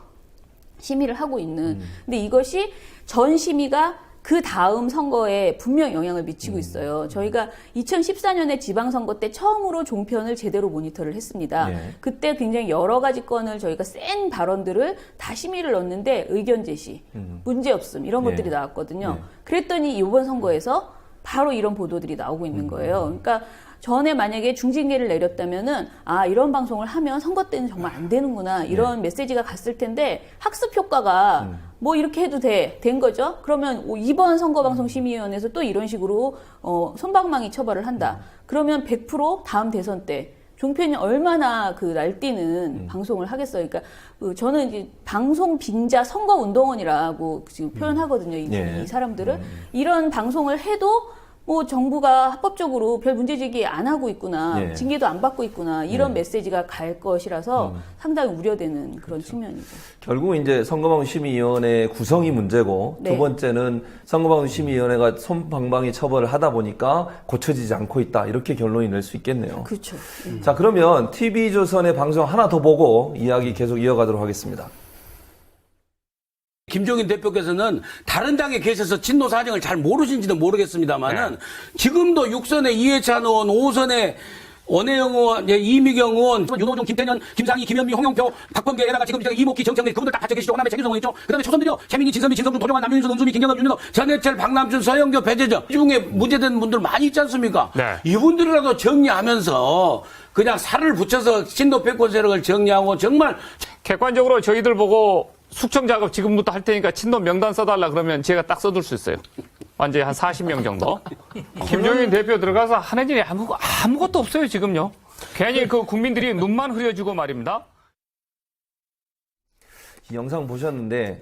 심의를 하고 있는. 근데 이것이 전 심의가 그 다음 선거에 분명 영향을 미치고 있어요. 저희가 2014년에 지방선거 때 처음으로 종편을 제대로 모니터를 했습니다. 그때 굉장히 여러 가지 건을 저희가 센 발언들을 다 심의를 넣었는데 의견 제시, 문제없음 이런 것들이 나왔거든요. 그랬더니 이번 선거에서 바로 이런 보도들이 나오고 있는 거예요. 그러니까 전에 만약에 중징계를 내렸다면은 이런 방송을 하면 선거 때는 정말 안 되는구나 이런 메시지가 갔을 텐데 학습 효과가 뭐 이렇게 해도 된 거죠. 그러면 이번 선거방송심의위원회에서 또 이런 식으로 솜방망이 처벌을 한다. 그러면 100% 다음 대선 때 종편이 얼마나 그 날뛰는 방송을 하겠어요. 그러니까 저는 이제 방송 빙자 선거 운동원이라고 지금 표현하거든요. 이 사람들을 이런 방송을 해도 뭐 정부가 합법적으로 별 문제 제기 안 하고 있구나, 징계도 안 받고 있구나 이런 메시지가 갈 것이라서 상당히 우려되는 그런 측면이죠. 결국 이제 선거방송심의위원회 구성이 문제고 두 번째는 선거방송심의위원회가 솜방망이 처벌을 하다 보니까 고쳐지지 않고 있다 이렇게 결론이 낼 수 있겠네요. 그렇죠. 자, 그러면 TV조선의 방송 하나 더 보고 이야기 계속 이어가도록 하겠습니다. 김종인 대표께서는 다른 당에 계셔서 친노 사정을 잘 모르신지도 모르겠습니다만은 지금도 6선에 이해찬 의원, 5선에 원혜영 의원, 이미경 의원, 윤호중, 김태년, 김상희, 김현미, 홍영표, 박범계에다가 지금 이목기, 정청래 그분들 다 같이 계시죠. 호남의 최규성 의원 있죠. 그다음에 초선들이요. 최민희, 진선미, 진성준, 도정환, 남윤수, 은수미, 김경엽, 윤여동, 전해철, 박남준, 서영교, 배재정 이 중에 문제된 분들 많이 있지 않습니까? 이분들이라도 정리하면서 그냥 살을 붙여서 친노 패권 세력을 정리하고 정말 객관적으로 저희들 보고 숙청 작업 지금부터 할 테니까 친노 명단 써달라 그러면 제가 딱 써둘 수 있어요. 완전히 한 40명 정도. 김종인 대표 들어가서 하는 일이 아무것도 없어요, 지금요. 괜히 그 국민들이 눈만 흐려주고 말입니다. 이 영상 보셨는데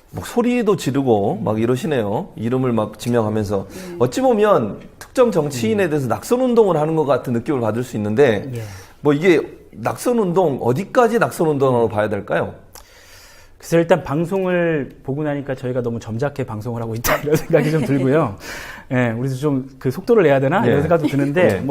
뭐 소리도 지르고 막 이러시네요. 이름을 막 지명하면서 어찌 보면 특정 정치인에 대해서 낙선운동을 하는 것 같은 느낌을 받을 수 있는데 뭐 이게 낙선운동 어디까지 낙선운동으로 봐야 될까요? 그래서 일단 방송을 보고 나니까 저희가 너무 점잖게 방송을 하고 있다 이런 생각이 좀 들고요. 예, 우리도 좀 그 속도를 내야 되나 이런 생각도 드는데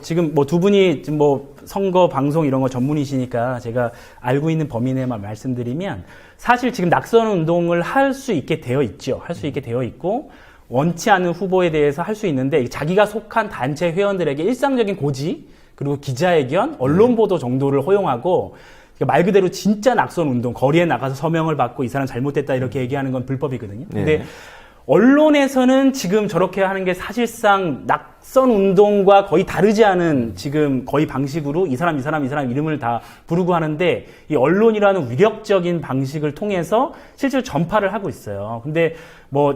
지금 두 분이 지금 선거 방송 이런 거 전문이시니까 제가 알고 있는 범위 내만 말씀드리면 사실 지금 낙선 운동을 할 수 있게 되어 있죠. 할 수 있게 되어 있고 원치 않는 후보에 대해서 할 수 있는데 자기가 속한 단체 회원들에게 일상적인 고지 그리고 기자회견, 언론 보도 정도를 허용하고 말 그대로 진짜 낙선 운동, 거리에 나가서 서명을 받고 이 사람 잘못됐다 이렇게 얘기하는 건 불법이거든요. 근데 언론에서는 지금 저렇게 하는 게 사실상 낙선 운동과 거의 다르지 않은 지금 거의 방식으로 이 사람 이름을 다 부르고 하는데 이 언론이라는 위력적인 방식을 통해서 실제로 전파를 하고 있어요. 근데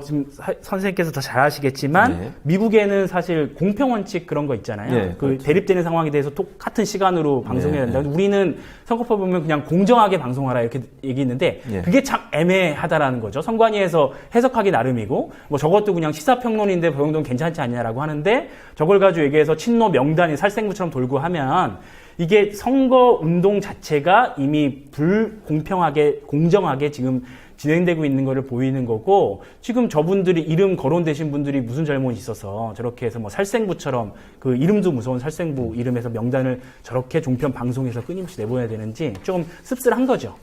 지금 선생님께서 더 잘 아시겠지만 미국에는 사실 공평 원칙 그런 거 있잖아요. 그렇죠. 대립되는 상황에 대해서 똑같은 시간으로 방송해야 된다. 우리는 선거법 보면 그냥 공정하게 방송하라 이렇게 얘기했는데 그게 참 애매하다라는 거죠. 선관위에서 해석하기 나름이고 저것도 그냥 시사평론인데 그 정도는 괜찮지 않냐라고 하는데 저걸 가지고 얘기해서 친노 명단이 살생부처럼 돌고 하면 이게 선거 운동 자체가 이미 불공평하게 공정하게 지금 진행되고 있는 것을 보이는 거고 지금 저분들이 이름 거론되신 분들이 무슨 잘못이 있어서 저렇게 해서 살생부처럼 그 이름도 무서운 살생부 이름에서 명단을 저렇게 종편 방송에서 끊임없이 내보내야 되는지 조금 씁쓸한 거죠.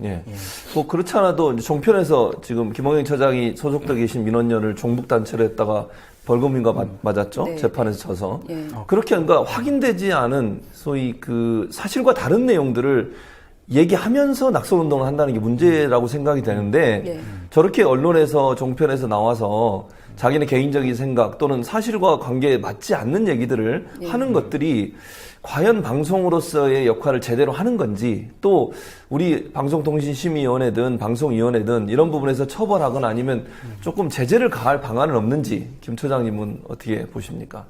뭐 그렇지 않아도 종편에서 지금 김홍영 처장이 소속돼 계신 민원연을 종북단체로 했다가 벌금인가 맞았죠? 재판에서 져서. 그렇게 그러니까 확인되지 않은 소위 그 사실과 다른 내용들을 얘기하면서 낙선운동을 한다는 게 문제라고 생각이 되는데 저렇게 언론에서 종편에서 나와서 자기네 개인적인 생각 또는 사실과 관계에 맞지 않는 얘기들을 하는 것들이 과연 방송으로서의 역할을 제대로 하는 건지 또 우리 방송통신심의위원회든 방송위원회든 이런 부분에서 처벌하거나 아니면 조금 제재를 가할 방안은 없는지 김 처장님은 어떻게 보십니까?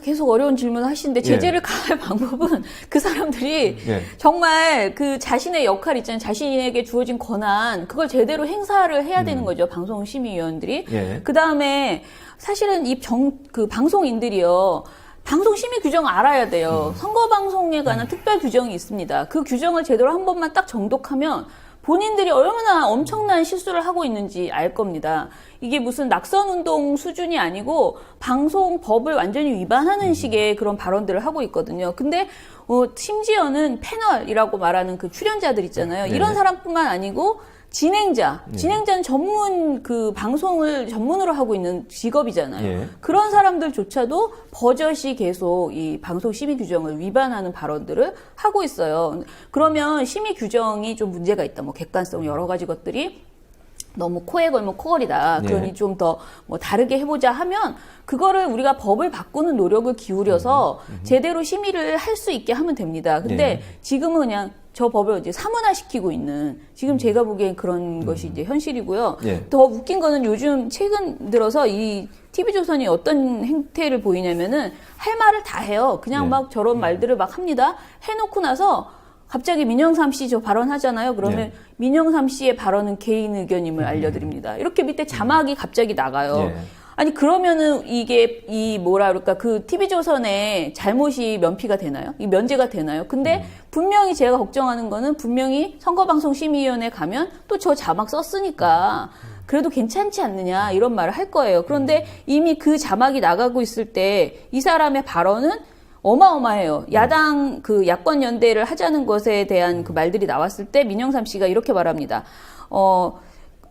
계속 어려운 질문을 하시는데 제재를 가할 방법은 그 사람들이 정말 그 자신의 역할 있잖아요. 자신에게 주어진 권한 그걸 제대로 행사를 해야 되는 거죠. 방송심의위원들이. 그 다음에 사실은 그 방송인들이요. 방송 심의 규정 알아야 돼요. 선거 방송에 관한 특별 규정이 있습니다. 그 규정을 제대로 한 번만 딱 정독하면 본인들이 얼마나 엄청난 실수를 하고 있는지 알 겁니다. 이게 무슨 낙선운동 수준이 아니고 방송법을 완전히 위반하는 식의 그런 발언들을 하고 있거든요. 근데 심지어는 패널이라고 말하는 그 출연자들 있잖아요. 이런 사람뿐만 아니고 진행자는 전문 그 방송을 전문으로 하고 있는 직업이잖아요. 그런 사람들조차도 버젓이 계속 이 방송 심의 규정을 위반하는 발언들을 하고 있어요. 그러면 심의 규정이 좀 문제가 있다. 객관성 여러 가지 것들이 너무 코에 걸면 코걸이다. 그러니 좀 더 뭐 다르게 해보자 하면 그거를 우리가 법을 바꾸는 노력을 기울여서 제대로 심의를 할 수 있게 하면 됩니다. 근데 지금은 그냥 저 법을 이제 사문화시키고 있는 지금 제가 보기엔 그런 것이 이제 현실이고요. 더 웃긴 거는 요즘 최근 들어서 이 TV조선이 어떤 행태를 보이냐면은 할 말을 다 해요. 그냥 막 저런 말들을 막 합니다. 해놓고 나서 갑자기 민영삼 씨 저 발언하잖아요. 그러면 민영삼 씨의 발언은 개인 의견임을 알려드립니다. 이렇게 밑에 자막이 갑자기 나가요. 아니 그러면은 이게 이 뭐라 그럴까 그 TV조선의 잘못이 면피가 되나요? 이 면제가 되나요? 근데 분명히 제가 걱정하는 거는 분명히 선거방송심의위원회 가면 또 저 자막 썼으니까 그래도 괜찮지 않느냐 이런 말을 할 거예요. 그런데 이미 그 자막이 나가고 있을 때 이 사람의 발언은 어마어마해요. 야당 그 야권 연대를 하자는 것에 대한 그 말들이 나왔을 때 민영삼 씨가 이렇게 말합니다.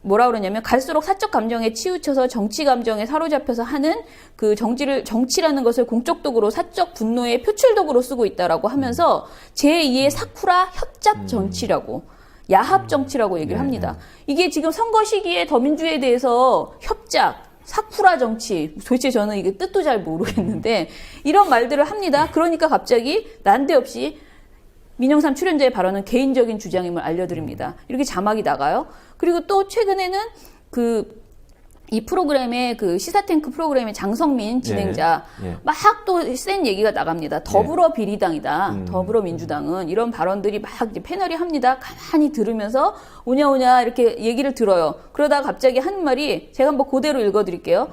뭐라 그러냐면 갈수록 사적 감정에 치우쳐서 정치 감정에 사로잡혀서 하는 그 정치라는 것을 공적 도구로 사적 분노의 표출 도구로 쓰고 있다라고 하면서 제2의 사쿠라 협잡 정치라고 야합 정치라고 얘기를 합니다. 이게 지금 선거 시기에 더민주에 대해서 협작 사쿠라 정치, 도대체 저는 이게 뜻도 잘 모르겠는데 이런 말들을 합니다. 그러니까 갑자기 난데없이 민영삼 출연자의 발언은 개인적인 주장임을 알려드립니다. 이렇게 자막이 나가요. 그리고 또 최근에는 이 프로그램의 그 시사탱크 프로그램의 장성민 진행자 막 또 센 얘기가 나갑니다. 더불어 비리당이다. 더불어민주당은 이런 발언들이 막 이제 패널이 합니다. 가만히 들으면서 오냐오냐 이렇게 얘기를 들어요. 그러다가 갑자기 하는 말이 제가 한번 그대로 읽어드릴게요.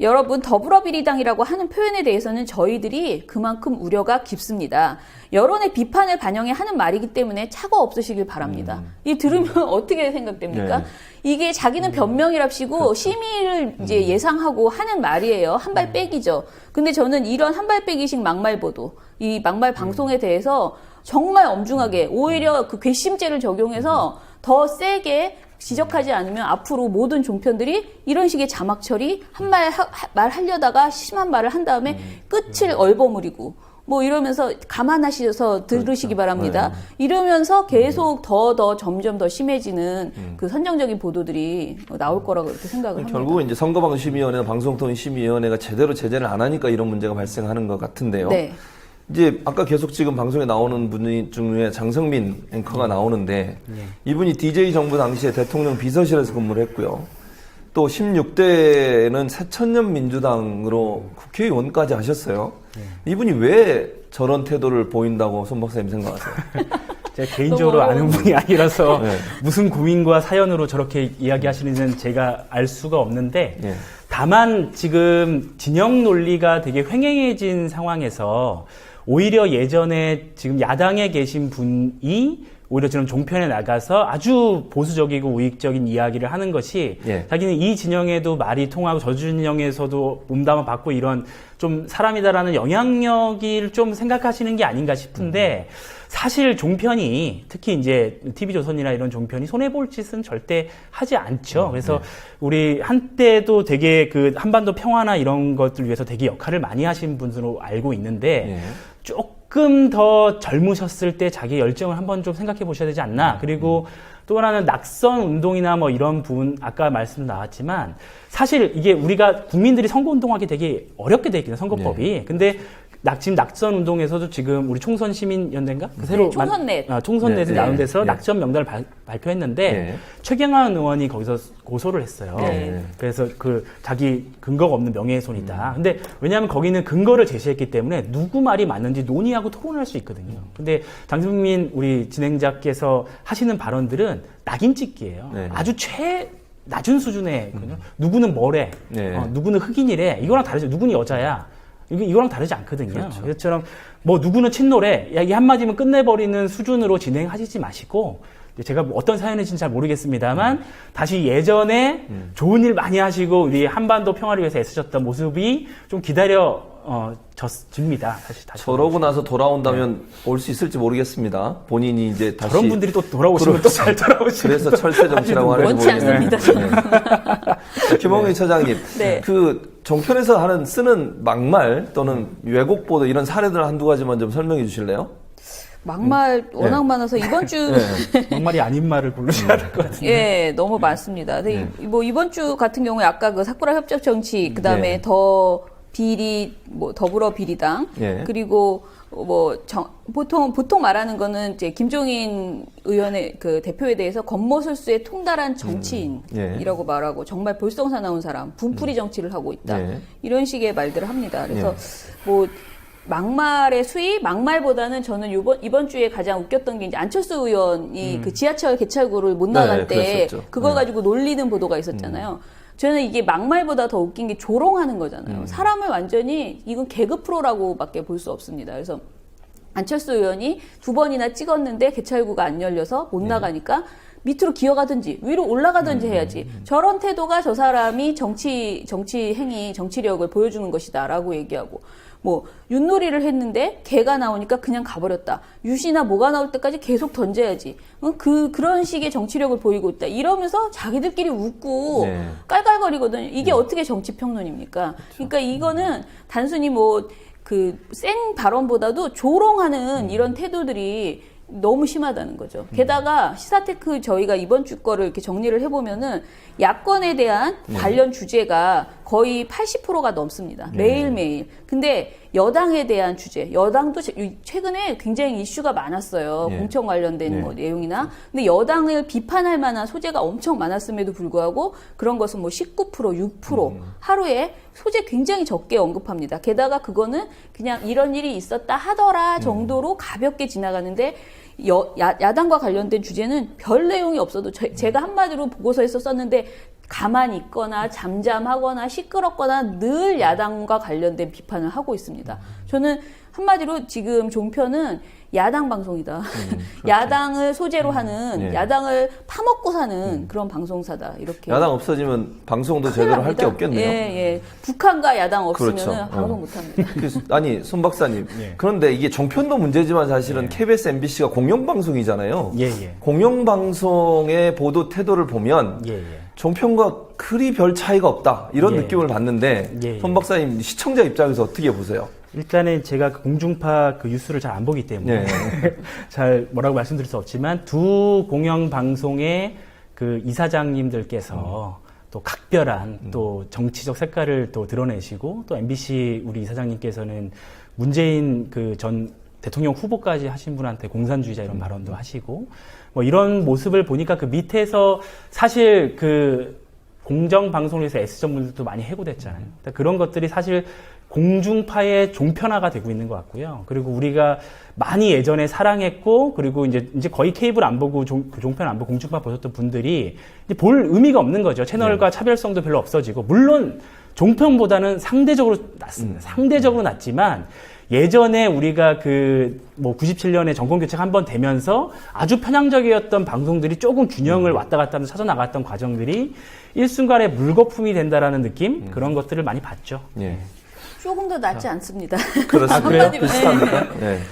여러분 더불어비리당이라고 하는 표현에 대해서는 저희들이 그만큼 우려가 깊습니다. 여론의 비판을 반영해 하는 말이기 때문에 착오 없으시길 바랍니다. 이 들으면 어떻게 생각됩니까? 이게 자기는 변명이랍시고 심의를 이제 예상하고 하는 말이에요. 한 발 빼기죠. 근데 저는 이런 한 발 빼기식 막말 보도, 이 막말 방송에 대해서 정말 엄중하게 오히려 그 괘씸죄를 적용해서 더 세게 지적하지 않으면 앞으로 모든 종편들이 이런 식의 자막 처리 한 말 하려다가 심한 말을 한 다음에 끝을 얼버무리고 뭐 이러면서 감안하셔서 들으시기 바랍니다. 이러면서 계속 더 점점 더 심해지는 그 선정적인 보도들이 나올 거라고 이렇게 생각을 합니다. 결국은 이제 선거방송심의위원회나 방송통신심의위원회가 제대로 제재를 안 하니까 이런 문제가 발생하는 것 같은데요. 이제 아까 계속 지금 방송에 나오는 분 중에 장성민 앵커가 나오는데 이분이 DJ 정부 당시에 대통령 비서실에서 근무를 했고요. 또 16대는 새천년 민주당으로 국회의원까지 하셨어요. 이분이 왜 저런 태도를 보인다고 손 박사님 생각하세요? 제가 개인적으로 아는 분이 아니라서 무슨 고민과 사연으로 저렇게 이야기하시는지는 제가 알 수가 없는데 다만 지금 진영 논리가 되게 횡행해진 상황에서 오히려 예전에 지금 야당에 계신 분이 오히려 지금 종편에 나가서 아주 보수적이고 우익적인 이야기를 하는 것이 자기는 이 진영에도 말이 통하고 저 진영에서도 몸담아 받고 이런 좀 사람이다라는 영향력을 좀 생각하시는 게 아닌가 싶은데 사실 종편이 특히 이제 TV조선이나 이런 종편이 손해볼 짓은 절대 하지 않죠. 그래서 우리 한때도 되게 그 한반도 평화나 이런 것들 위해서 되게 역할을 많이 하신 분으로 알고 있는데 조금 더 젊으셨을 때 자기 열정을 한번 좀 생각해 보셔야 되지 않나. 그리고 또 하나는 낙선 운동이나 뭐 이런 부분 아까 말씀 나왔지만 사실 이게 우리가 국민들이 선거 운동하기 되게 어렵게 돼 있거든요. 선거법이. 근데 지금 낙선 운동에서도 지금 우리 총선 시민연대인가? 새로 총선넷에 나온 데서 낙선 명단을 발표했는데 최경환 의원이 거기서 고소를 했어요. 그래서 그 자기 근거가 없는 명예훼손이다. 근데 왜냐하면 거기는 근거를 제시했기 때문에 누구 말이 맞는지 논의하고 토론할 수 있거든요. 근데 장승민 우리 진행자께서 하시는 발언들은 낙인 찍기예요. 아주 낮은 수준의 누구는 뭐래, 누구는 흑인이래. 이거랑 다르죠. 누구는 여자야. 이거랑 다르지 않거든요. 그렇죠. 뭐 누구는 친노래, 이 한마디면 끝내버리는 수준으로 진행하시지 마시고 제가 어떤 사연인지는 잘 모르겠습니다만 다시 예전에 좋은 일 많이 하시고 우리 한반도 평화를 위해서 애쓰셨던 모습이 좀 줍니다. 사실 다시 저러고 나서 돌아온다면 올 수 있을지 모르겠습니다. 본인이 이제 다시 저런 분들이 또 돌아오시면 또 잘 돌아오시고 그래서 철새 정치라고 하는지 모르겠습니다. 김홍희 처장님, 그 종편에서 쓰는 막말 또는 왜곡 보도 이런 사례들 한두 가지만 좀 설명해 주실래요? 막말 워낙 많아서 이번 주 막말이 아닌 말을 고르셔야 될 것 같은데. 예, 너무 많습니다. 근데 뭐 이번 주 같은 경우에 아까 그 사쿠라 협력 정치 그다음에 더 비리 뭐 더불어 비리당 그리고 뭐 보통 말하는 거는 이제 김종인 의원의 그 대표에 대해서 겉모술수에 통달한 정치인이라고 말하고 정말 볼성사 나온 사람, 분풀이 정치를 하고 있다. 이런 식의 말들을 합니다. 그래서 뭐 막말의 수위, 막말보다는 저는 이번 주에 가장 웃겼던 게 이제 안철수 의원이 그 지하철 개찰구를 못 나갈 때 그걸 가지고 놀리는 보도가 있었잖아요. 저는 이게 막말보다 더 웃긴 게 조롱하는 거잖아요. 사람을 완전히 이건 개그 프로라고밖에 볼 수 없습니다. 그래서 안철수 의원이 2번이나 찍었는데 개찰구가 안 열려서 못 나가니까 밑으로 기어가든지 위로 올라가든지 해야지. 저런 태도가 저 사람이 정치 행위, 정치력을 보여주는 것이다라고 얘기하고 뭐 윷놀이를 했는데 개가 나오니까 그냥 가버렸다. 윷이나 뭐가 나올 때까지 계속 던져야지. 그런 식의 정치력을 보이고 있다. 이러면서 자기들끼리 웃고 깔깔거리거든요. 이게 어떻게 정치 평론입니까? 그러니까 이거는 단순히 뭐 그 센 발언보다도 조롱하는 이런 태도들이 너무 심하다는 거죠. 게다가 시사테크 저희가 이번 주 거를 이렇게 정리를 해보면은 야권에 대한 관련 주제가 거의 80%가 넘습니다. 매일매일. 근데 여당에 대한 주제, 여당도 최근에 굉장히 이슈가 많았어요. 공천 관련된 뭐 내용이나. 근데 여당을 비판할 만한 소재가 엄청 많았음에도 불구하고 그런 것은 뭐 19%, 6% 하루에 소재 굉장히 적게 언급합니다. 게다가 그거는 그냥 이런 일이 있었다 하더라 정도로 가볍게 지나가는데 야당과 관련된 주제는 별 내용이 없어도 제가 한마디로 보고서에서 썼는데 가만히 있거나 잠잠하거나 시끄럽거나 늘 야당과 관련된 비판을 하고 있습니다. 저는 한마디로 지금 종편은 야당 방송이다. 야당을 소재로 하는 야당을 파먹고 사는 그런 방송사다. 이렇게. 야당 없어지면 방송도 제대로 할 게 없겠네요. 예. 북한과 야당 없으면 방송 못합니다. 아니 손 박사님. 그런데 이게 종편도 문제지만 사실은 KBS, MBC가 공영방송이잖아요. 공영방송의 보도 태도를 보면 종편과 그리 별 차이가 없다 이런 느낌을 받는데 손 박사님 시청자 입장에서 어떻게 보세요? 일단은 제가 공중파 그 뉴스를 잘 안 보기 때문에 잘 뭐라고 말씀드릴 수 없지만 두 공영방송의 그 이사장님들께서 또 각별한 또 정치적 색깔을 또 드러내시고 또 MBC 우리 이사장님께서는 문재인 그 전 대통령 후보까지 하신 분한테 공산주의자 이런 발언도 하시고 뭐 이런 모습을 보니까 그 밑에서 사실 그 공정방송을 위해서 애쓰던 분들도 많이 해고됐잖아요. 그러니까 그런 것들이 사실 공중파의 종편화가 되고 있는 것 같고요. 그리고 우리가 많이 예전에 사랑했고, 그리고 이제 거의 케이블 안 보고 종편 안 보고 공중파 보셨던 분들이 이제 볼 의미가 없는 거죠. 채널과 차별성도 별로 없어지고, 물론 종편보다는 상대적으로 낮습니다. 상대적으로 낮지만, 예전에 우리가 뭐 97년에 정권 교체가 한번 되면서 아주 편향적이었던 방송들이 조금 균형을 왔다 갔다 하면서 찾아나갔던 과정들이 일순간에 물거품이 된다라는 느낌? 그런 것들을 많이 봤죠. 조금 더 낫지 않습니다. 그렇습니다. 비슷합니다.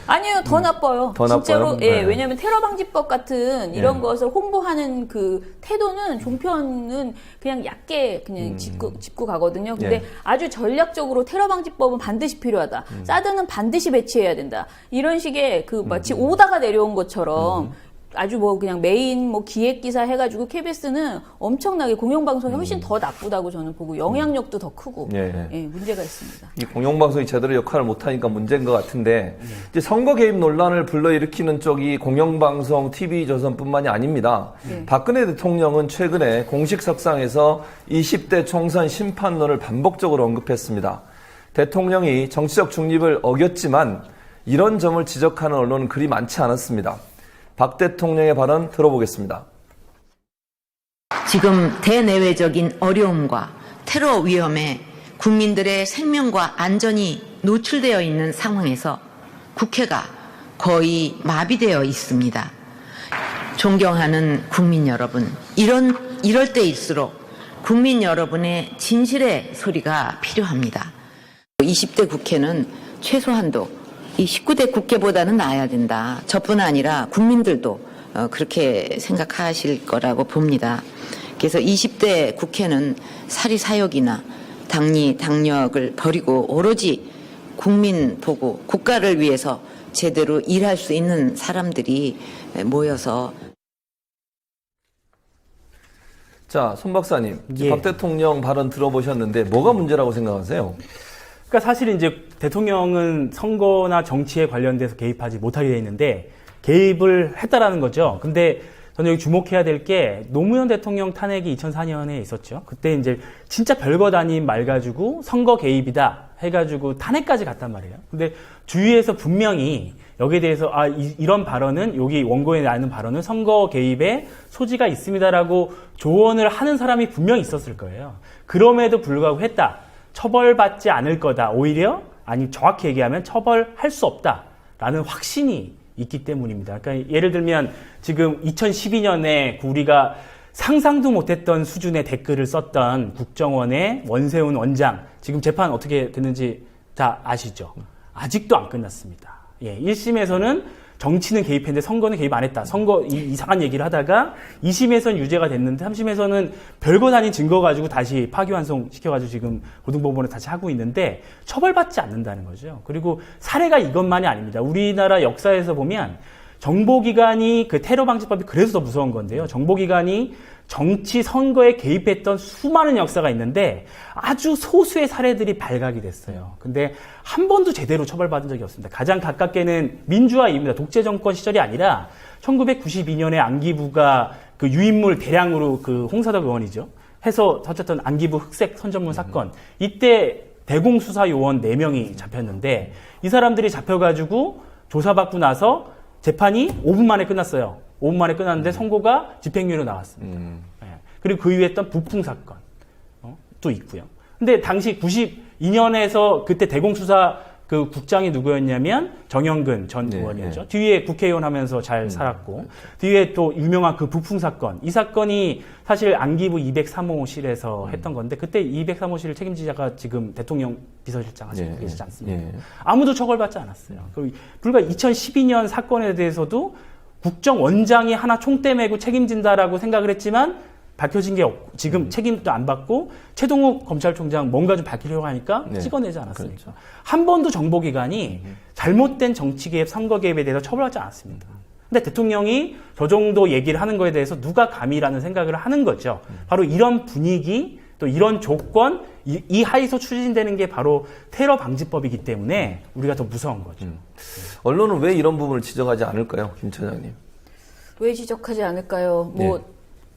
아니요, 더 나빠요. 더 진짜로, 나빠요? 왜냐면 테러 방지법 같은 이런 것을 홍보하는 그 태도는 종편은 그냥 얕게 그냥 짚고 가거든요. 근데 아주 전략적으로 테러 방지법은 반드시 필요하다. 사드는 반드시 배치해야 된다. 이런 식의 그 마치 오다가 내려온 것처럼 아주 뭐 그냥 메인 뭐 기획 기사 해가지고 KBS는 엄청나게 공영방송이 훨씬 더 나쁘다고 저는 보고 영향력도 더 크고 문제가 있습니다. 이 공영방송이 제대로 역할을 못하니까 문제인 것 같은데 이제 선거 개입 논란을 불러일으키는 쪽이 공영방송 TV조선뿐만이 아닙니다. 박근혜 대통령은 최근에 공식 석상에서 20대 총선 심판론을 반복적으로 언급했습니다. 대통령이 정치적 중립을 어겼지만 이런 점을 지적하는 언론은 그리 많지 않았습니다. 박 대통령의 발언 들어보겠습니다. 지금 대내외적인 어려움과 테러 위험에 국민들의 생명과 안전이 노출되어 있는 상황에서 국회가 거의 마비되어 있습니다. 존경하는 국민 여러분, 이럴 때일수록 국민 여러분의 진실의 소리가 필요합니다. 20대 국회는 최소한도 이 19대 국회보다는 나아야 된다. 저뿐 아니라 국민들도 그렇게 생각하실 거라고 봅니다. 그래서 20대 국회는 사리사욕이나 당력을 버리고 오로지 국민 보고 국가를 위해서 제대로 일할 수 있는 사람들이 모여서. 자, 손 박사님, 예. 박 대통령 발언 들어보셨는데 뭐가 문제라고 생각하세요? 그러니까 사실 이제 대통령은 선거나 정치에 관련돼서 개입하지 못하게 돼 있는데 개입을 했다라는 거죠. 근데 저는 여기 주목해야 될 게 노무현 대통령 탄핵이 2004년에 있었죠. 그때 이제 진짜 별것 아닌 말 가지고 선거 개입이다 해가지고 탄핵까지 갔단 말이에요. 근데 주위에서 분명히 여기에 대해서 이런 발언은 여기 원고에 나오는 발언은 선거 개입에 소지가 있습니다라고 조언을 하는 사람이 분명히 있었을 거예요. 그럼에도 불구하고 했다. 처벌받지 않을 거다. 오히려 아니 정확히 얘기하면 처벌할 수 없다라는 확신이 있기 때문입니다. 그러니까 예를 들면 지금 2012년에 우리가 상상도 못했던 수준의 댓글을 썼던 국정원의 원세훈 원장 지금 재판 어떻게 됐는지 다 아시죠? 아직도 안 끝났습니다. 예, 1심에서는 정치는 개입했는데 선거는 개입 안 했다. 선거 이상한 얘기를 하다가 2심에서는 유죄가 됐는데 3심에서는 별것 아닌 증거 가지고 다시 파기환송 시켜가지고 지금 고등법원에 다시 하고 있는데 처벌받지 않는다는 거죠. 그리고 사례가 이것만이 아닙니다. 우리나라 역사에서 보면 정보기관이 그 테러방지법이 그래서 더 무서운 건데요. 정보기관이 정치 선거에 개입했던 수많은 역사가 있는데 아주 소수의 사례들이 발각이 됐어요. 근데 한 번도 제대로 처벌받은 적이 없습니다. 가장 가깝게는 민주화입니다. 독재 정권 시절이 아니라 1992년에 안기부가 그 유인물 대량으로 그 홍사덕 의원이죠. 해서 터졌던 안기부 흑색 선전문 사건. 이때 대공수사 요원 4명이 잡혔는데 이 사람들이 잡혀가지고 조사받고 나서 재판이 5분 만에 끝났어요. 5분 만에 끝났는데 선고가 집행유예로 나왔습니다. 네. 그리고 그 이후에 했던 부풍 사건 또 있고요. 근데 당시 92년에서 그때 대공수사 그 국장이 누구였냐면 정영근 전 의원이었죠. 뒤에 국회의원 하면서 잘 살았고 뒤에 또 유명한 그 부풍 사건. 이 사건이 사실 안기부 203호실에서 했던 건데 그때 203호실 책임지자가 지금 대통령 비서실장 하시고 계시지 않습니까? 아무도 처벌받지 않았어요. 불과 2012년 사건에 대해서도 국정원장이 하나 총대 메고 책임진다라고 생각을 했지만 밝혀진 게 없고 지금 책임도 안 받고 최동욱 검찰총장 뭔가 좀 밝히려고 하니까 찍어내지 않았습니까? 그렇죠. 한 번도 정보기관이 잘못된 정치 개입, 선거 개입에 대해서 처벌하지 않았습니다. 근데 대통령이 저 정도 얘기를 하는 거에 대해서 누가 감히라는 생각을 하는 거죠. 바로 이런 분위기, 또 이런 조건, 이 하에서 추진되는 게 바로 테러 방지법이기 때문에 우리가 더 무서운 거죠. 언론은 왜 이런 부분을 지적하지 않을까요, 김 차장님? 왜 지적하지 않을까요?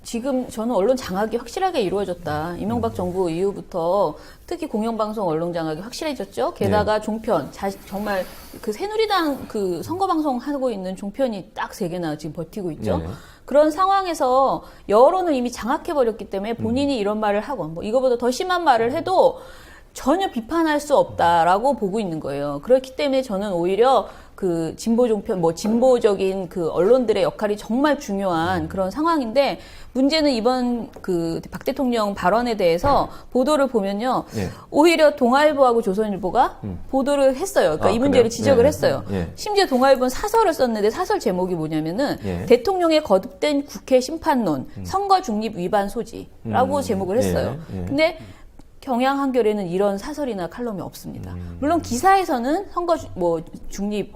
지금 저는 언론 장악이 확실하게 이루어졌다. 이명박 정부 이후부터 특히 공영방송 언론 장악이 확실해졌죠. 게다가 종편, 정말 그 새누리당 그 선거방송 하고 있는 종편이 딱 3개나 지금 버티고 있죠. 그런 상황에서 여론을 이미 장악해버렸기 때문에 본인이 이런 말을 하고 뭐 이거보다 더 심한 말을 해도 전혀 비판할 수 없다라고 보고 있는 거예요. 그렇기 때문에 저는 오히려 그 진보 종편, 진보적인 그 언론들의 역할이 정말 중요한 그런 상황인데 문제는 이번 그 박 대통령 발언에 대해서 보도를 보면요. 오히려 동아일보하고 조선일보가 보도를 했어요. 그러니까 이 문제를 지적을 했어요. 심지어 동아일보는 사설을 썼는데 사설 제목이 뭐냐면은 대통령의 거듭된 국회 심판론, 선거 중립 위반 소지라고 제목을 했어요. 근데 경향 한겨레는 이런 사설이나 칼럼이 없습니다. 물론 기사에서는 선거 중립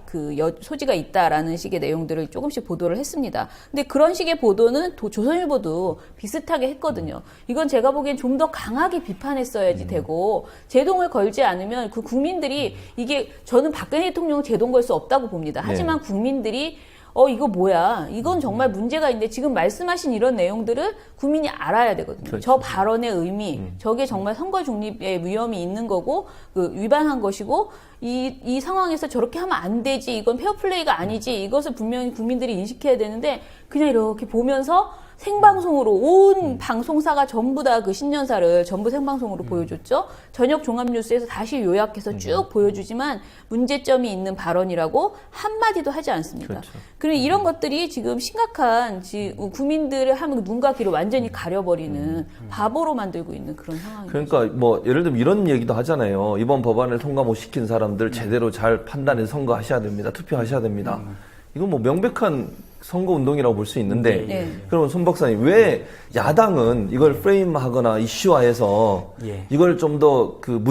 소지가 있다라는 식의 내용들을 조금씩 보도를 했습니다. 근데 그런 식의 보도는 조선일보도 비슷하게 했거든요. 이건 제가 보기엔 좀 더 강하게 비판했어야지 되고 제동을 걸지 않으면 그 국민들이 이게 저는 박근혜 대통령은 제동 걸 수 없다고 봅니다. 하지만 국민들이 이거 뭐야? 이건 정말 문제가 있는데 지금 말씀하신 이런 내용들을 국민이 알아야 되거든요. 그렇죠. 저 발언의 의미, 저게 정말 선거 중립의 위험이 있는 거고 위반한 것이고 이 상황에서 저렇게 하면 안 되지. 이건 페어플레이가 아니지. 이것을 분명히 국민들이 인식해야 되는데 그냥 이렇게 보면서 생방송으로 온 방송사가 전부 다 그 신년사를 전부 생방송으로 보여줬죠. 저녁 종합뉴스에서 다시 요약해서 쭉 보여주지만 문제점이 있는 발언이라고 한마디도 하지 않습니다. 그렇죠. 그리고 이런 것들이 지금 심각한 국민들의 하면 눈과 귀를 완전히 가려버리는 바보로 만들고 있는 그런 상황입니다. 그러니까 예를 들면 이런 얘기도 하잖아요. 이번 법안을 통과 못 시킨 사람들 제대로 잘 판단해서 선거하셔야 됩니다. 투표하셔야 됩니다. 이건 명백한 선거운동이라고 볼 수 있는데 그러면 손 박사님 왜 야당은 이걸 프레임하거나 이슈화해서 이걸 좀 더 그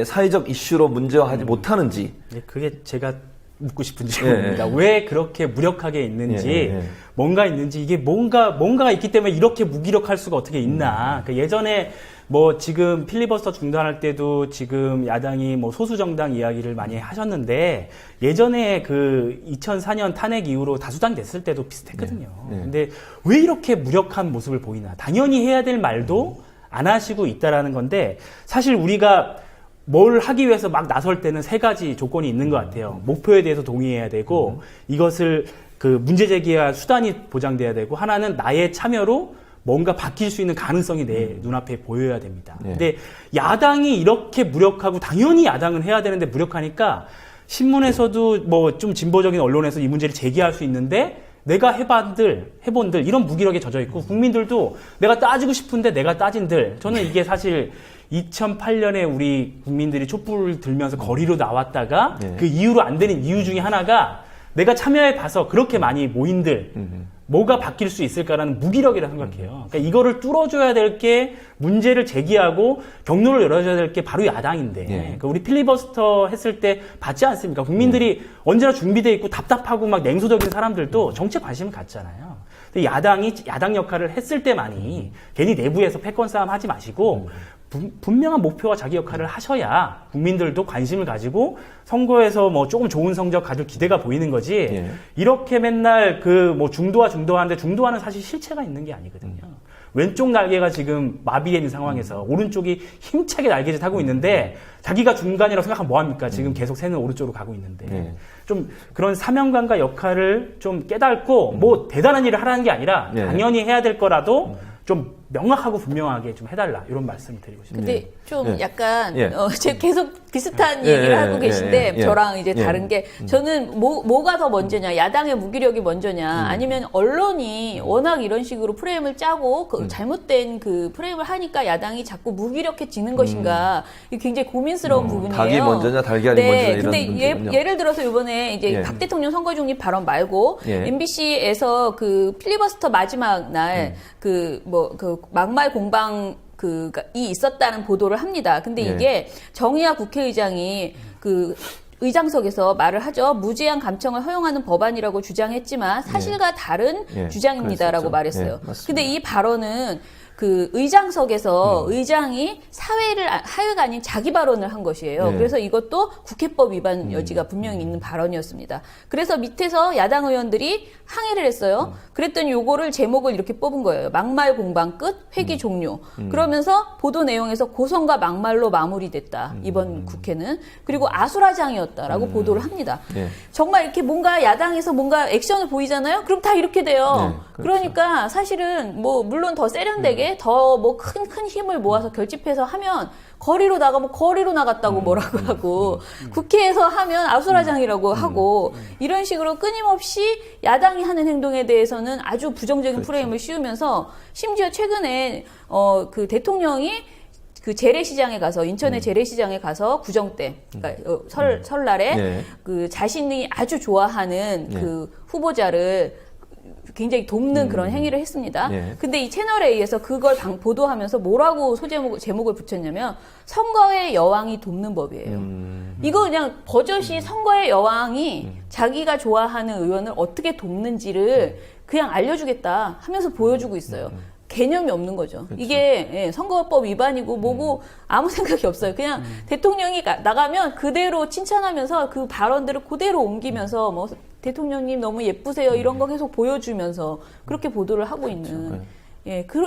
사회적 이슈로 문제화하지 못하는지 그게 제가 묻고 싶은 질문입니다. 왜 그렇게 무력하게 있는지, 뭔가 있는지, 이게 뭔가가 있기 때문에 이렇게 무기력할 수가 어떻게 있나. 그 예전에 뭐 지금 필리버스터 중단할 때도 지금 야당이 뭐 소수정당 이야기를 많이 하셨는데 예전에 그 2004년 탄핵 이후로 다수당 됐을 때도 비슷했거든요. 근데 왜 이렇게 무력한 모습을 보이나. 당연히 해야 될 말도 안 하시고 있다라는 건데 사실 우리가 뭘 하기 위해서 막 나설 때는 세 가지 조건이 있는 것 같아요. 목표에 대해서 동의해야 되고 이것을 그 문제 제기할 수단이 보장돼야 되고 하나는 나의 참여로 뭔가 바뀔 수 있는 가능성이 내 눈앞에 보여야 됩니다. 근데 야당이 이렇게 무력하고 당연히 야당은 해야 되는데 무력하니까 신문에서도 뭐 좀 진보적인 언론에서 이 문제를 제기할 수 있는데 내가 해본들 이런 무기력에 젖어 있고 국민들도 내가 따지고 싶은데 내가 따진들 저는 이게 사실 2008년에 우리 국민들이 촛불을 들면서 거리로 나왔다가 그 이후로 안 되는 이유 중에 하나가 내가 참여해 봐서 그렇게 많이 모인들 뭐가 바뀔 수 있을까라는 무기력이라 생각해요. 그러니까 이거를 뚫어줘야 될 게 문제를 제기하고 경로를 열어줘야 될 게 바로 야당인데 그러니까 우리 필리버스터 했을 때 봤지 않습니까? 국민들이 언제나 준비돼 있고 답답하고 막 냉소적인 사람들도 정치에 관심을 갖잖아요. 근데 야당이 야당 역할을 했을 때만이 괜히 내부에서 패권 싸움 하지 마시고 분명한 목표와 자기 역할을 하셔야 국민들도 관심을 가지고 선거에서 뭐 조금 좋은 성적 가질 기대가 보이는 거지 이렇게 맨날 그 뭐 중도하는데 중도화는 사실 실체가 있는 게 아니거든요. 왼쪽 날개가 지금 마비되어 있는 상황에서 오른쪽이 힘차게 날개짓 하고 있는데 자기가 중간이라고 생각하면 뭐합니까? 지금 계속 새는 오른쪽으로 가고 있는데 좀 그런 사명감과 역할을 좀 깨닫고 뭐 대단한 일을 하라는 게 아니라 당연히 해야 될 거라도 좀 명확하고 분명하게 좀 해달라 이런 말씀을 드리고 싶습니다. 근데 좀 약간 제가 계속 비슷한 얘기를 하고 계신데 저랑 이제 다른 게 저는 뭐가 더 먼저냐 야당의 무기력이 먼저냐 아니면 언론이 워낙 이런 식으로 프레임을 짜고 그 잘못된 그 프레임을 하니까 야당이 자꾸 무기력해지는 것인가 이게 굉장히 고민스러운 부분이에요. 닭이 먼저냐 달걀이 먼저냐 이런 근데 문제군요. 예를 들어서 이번에 이제 박 대통령 선거 중립 발언 말고 MBC에서 그 필리버스터 마지막 날 그 막말 공방 이 있었다는 보도를 합니다. 근데 이게 정의화 국회의장이 그 의장석에서 말을 하죠. 무제한 감청을 허용하는 법안이라고 주장했지만 사실과 다른 주장입니다라고 말했어요. 근데 이 발언은 그 의장석에서 의장이 사회가 아닌 자기 발언을 한 것이에요. 그래서 이것도 국회법 위반 여지가 분명히 있는 발언이었습니다. 그래서 밑에서 야당 의원들이 항의를 했어요. 그랬더니 요거를 제목을 이렇게 뽑은 거예요. 막말 공방 끝, 회기 종료. 그러면서 보도 내용에서 고성과 막말로 마무리됐다. 이번 국회는. 그리고 아수라장이었다라고 보도를 합니다. 정말 이렇게 뭔가 야당에서 뭔가 액션을 보이잖아요? 그럼 다 이렇게 돼요. 그러니까 사실은 뭐 물론 더 세련되게 더 뭐 큰 힘을 모아서 결집해서 하면 거리로 나가면 거리로 나갔다고 뭐라고 하고 국회에서 하면 아수라장이라고 하고 이런 식으로 끊임없이 야당이 하는 행동에 대해서는 아주 부정적인 프레임을 씌우면서 심지어 최근에 그 대통령이 그 재래시장에 가서 인천의 재래시장에 가서 구정 때 그러니까 설날에 그 자신이 아주 좋아하는 그 후보자를 굉장히 돕는 그런 행위를 했습니다. 근데 이 채널에 의해서 그걸 보도하면서 뭐라고 제목을 붙였냐면 선거의 여왕이 돕는 법이에요. 이거 그냥 버젓이 선거의 여왕이 자기가 좋아하는 의원을 어떻게 돕는지를 그냥 알려주겠다 하면서 보여주고 있어요. 개념이 없는 거죠. 이게 선거법 위반이고 뭐고 아무 생각이 없어요. 그냥 대통령이 나가면 그대로 칭찬하면서 그 발언들을 그대로 옮기면서 뭐 대통령님 너무 예쁘세요 이런 거 계속 보여주면서 그렇게 보도를 하고 있는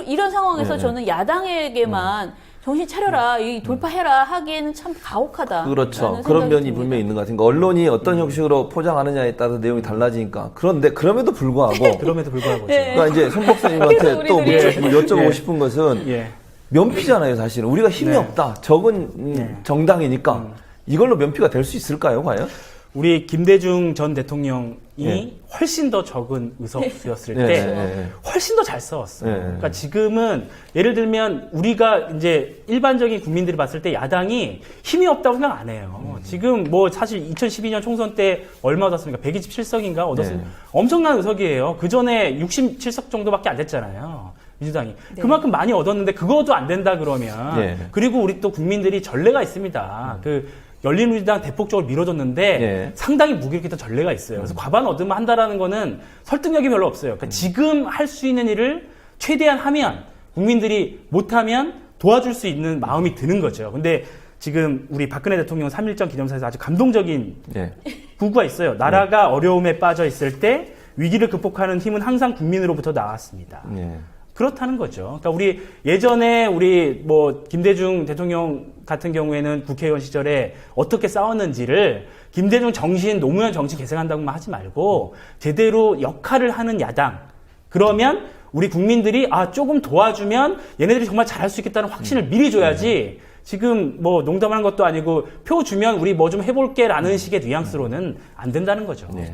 이런 상황에서 저는 야당에게만 정신 차려라, 이 돌파해라 하기에는 참 가혹하다. 그렇죠. 그런 면이 분명히 있는 것 같은 거. 언론이 어떤 형식으로 포장하느냐에 따라서 내용이 달라지니까. 그런데 그럼에도 불구하고. 그러니까 이제 손 박사님한테 또 여쭤보고 싶은 것은 면피잖아요, 사실은. 우리가 힘이 없다. 적은 정당이니까. 이걸로 면피가 될 수 있을까요, 과연? 우리 김대중 전 대통령이 훨씬 더 적은 의석수였을 때 훨씬 더 잘 싸웠어요. 그러니까 지금은 예를 들면 우리가 이제 일반적인 국민들이 봤을 때 야당이 힘이 없다고 생각 안 해요. 지금 뭐 사실 2012년 총선 때 얼마 얻었습니까? 127석인가 얻었습니다. 엄청난 의석이에요. 그 전에 67석 정도밖에 안 됐잖아요. 민주당이. 그만큼 많이 얻었는데 그것도 안 된다 그러면 그리고 우리 또 국민들이 전례가 있습니다. 열린우리당 대폭적으로 밀어줬는데 예. 상당히 무기력했던 전례가 있어요. 그래서 과반 얻으면 한다라는 거는 설득력이 별로 없어요. 그러니까 지금 할 수 있는 일을 최대한 하면 국민들이 못하면 도와줄 수 있는 마음이 드는 거죠. 근데 지금 우리 박근혜 대통령 3.1전 기념사에서 아주 감동적인 예. 구구가 있어요. 나라가 어려움에 빠져 있을 때 위기를 극복하는 힘은 항상 국민으로부터 나왔습니다. 예. 그렇다는 거죠. 그러니까 우리 예전에 우리 뭐 김대중 대통령 같은 경우에는 국회의원 시절에 어떻게 싸웠는지를 김대중 정신, 노무현 정신 계승한다고만 하지 말고 제대로 역할을 하는 야당. 그러면 우리 국민들이 조금 도와주면 얘네들이 정말 잘할 수 있겠다는 확신을 미리 줘야지. 지금 뭐 농담하는 것도 아니고 표 주면 우리 뭐 좀 해볼게라는 식의 뉘앙스로는 안 된다는 거죠. 네.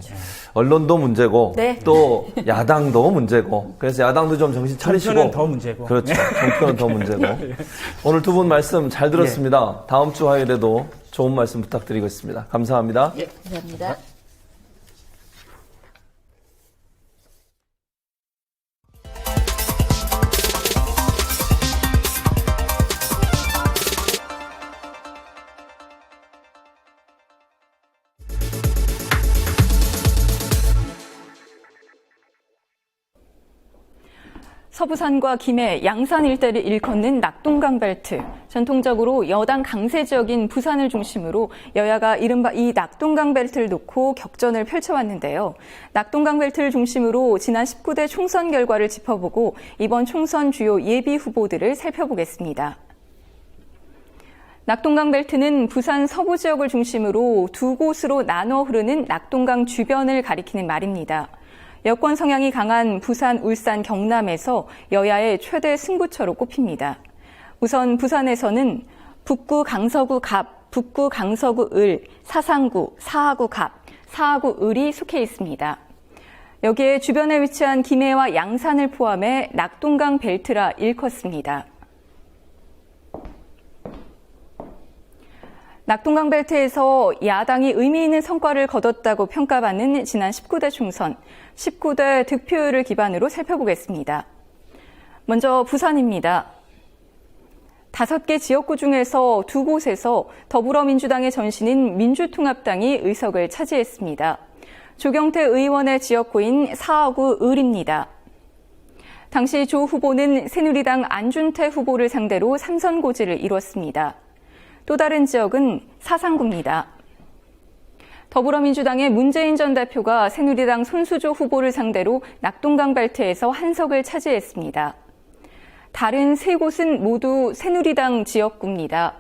언론도 문제고 네. 또 야당도 문제고 그래서 야당도 좀 정신 차리시고 정표는 더 문제고 그렇죠. 정표는 더 문제고 오늘 두 분 말씀 잘 들었습니다. 다음 주 화요일에도 좋은 말씀 부탁드리겠습니다. 감사합니다. 네, 감사합니다. 서부산과 김해, 양산 일대를 일컫는 낙동강 벨트. 전통적으로 여당 강세 지역인 부산을 중심으로 여야가 이른바 이 낙동강 벨트를 놓고 격전을 펼쳐왔는데요. 낙동강 벨트를 중심으로 지난 19대 총선 결과를 짚어보고 이번 총선 주요 예비 후보들을 살펴보겠습니다. 낙동강 벨트는 부산 서부 지역을 중심으로 두 곳으로 나눠 흐르는 낙동강 주변을 가리키는 말입니다. 여권 성향이 강한 부산, 울산, 경남에서 여야의 최대 승부처로 꼽힙니다. 우선 부산에서는 북구 강서구 갑, 북구 강서구 을, 사상구, 사하구 갑, 사하구 을이 속해 있습니다. 여기에 주변에 위치한 김해와 양산을 포함해 낙동강 벨트라 일컫습니다. 낙동강 벨트에서 야당이 의미 있는 성과를 거뒀다고 평가받는 지난 19대 총선, 19대 득표율을 기반으로 살펴보겠습니다. 먼저 부산입니다. 5개 지역구 중에서 2곳에서 더불어민주당의 전신인 민주통합당이 의석을 차지했습니다. 조경태 의원의 지역구인 사하구 을입니다. 당시 조 후보는 새누리당 안준태 후보를 상대로 3선 고지를 이뤘습니다. 또 다른 지역은 사상구입니다. 더불어민주당의 문재인 전 대표가 새누리당 손수조 후보를 상대로 낙동강 벨트에서 한석을 차지했습니다. 다른 3곳은 모두 새누리당 지역구입니다.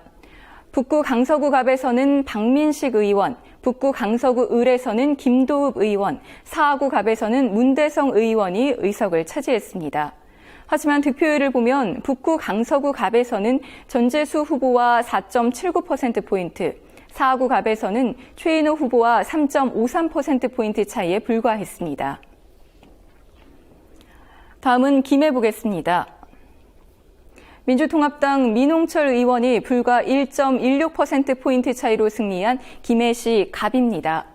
북구 강서구 갑에서는 박민식 의원, 북구 강서구 을에서는 김도읍 의원, 사하구 갑에서는 문대성 의원이 의석을 차지했습니다. 하지만 득표율을 보면 북구 강서구 갑에서는 전재수 후보와 4.79%포인트, 사하구 갑에서는 최인호 후보와 3.53%포인트 차이에 불과했습니다. 다음은 김해 보겠습니다. 민주통합당 민홍철 의원이 불과 1.16%포인트 차이로 승리한 김해시 갑입니다.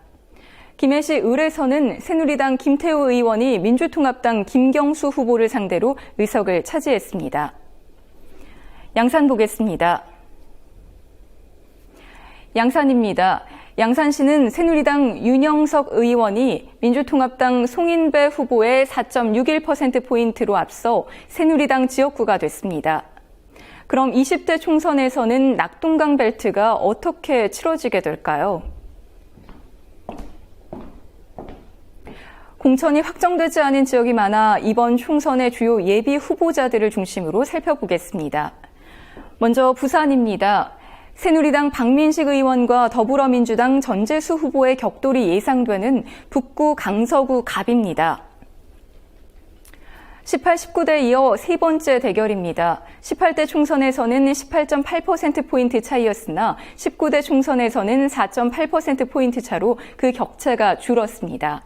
김해시 을에서는 새누리당 김태우 의원이 민주통합당 김경수 후보를 상대로 의석을 차지했습니다. 양산 보겠습니다. 양산입니다. 양산시는 새누리당 윤영석 의원이 민주통합당 송인배 후보의 4.61%포인트로 앞서 새누리당 지역구가 됐습니다. 그럼 20대 총선에서는 낙동강 벨트가 어떻게 치러지게 될까요? 공천이 확정되지 않은 지역이 많아 이번 총선의 주요 예비 후보자들을 중심으로 살펴보겠습니다. 먼저 부산입니다. 새누리당 박민식 의원과 더불어민주당 전재수 후보의 격돌이 예상되는 북구 강서구 갑입니다. 18, 19대 이어 세 번째 대결입니다. 18대 총선에서는 18.8%포인트 차이였으나 19대 총선에서는 4.8%포인트 차로 그 격차가 줄었습니다.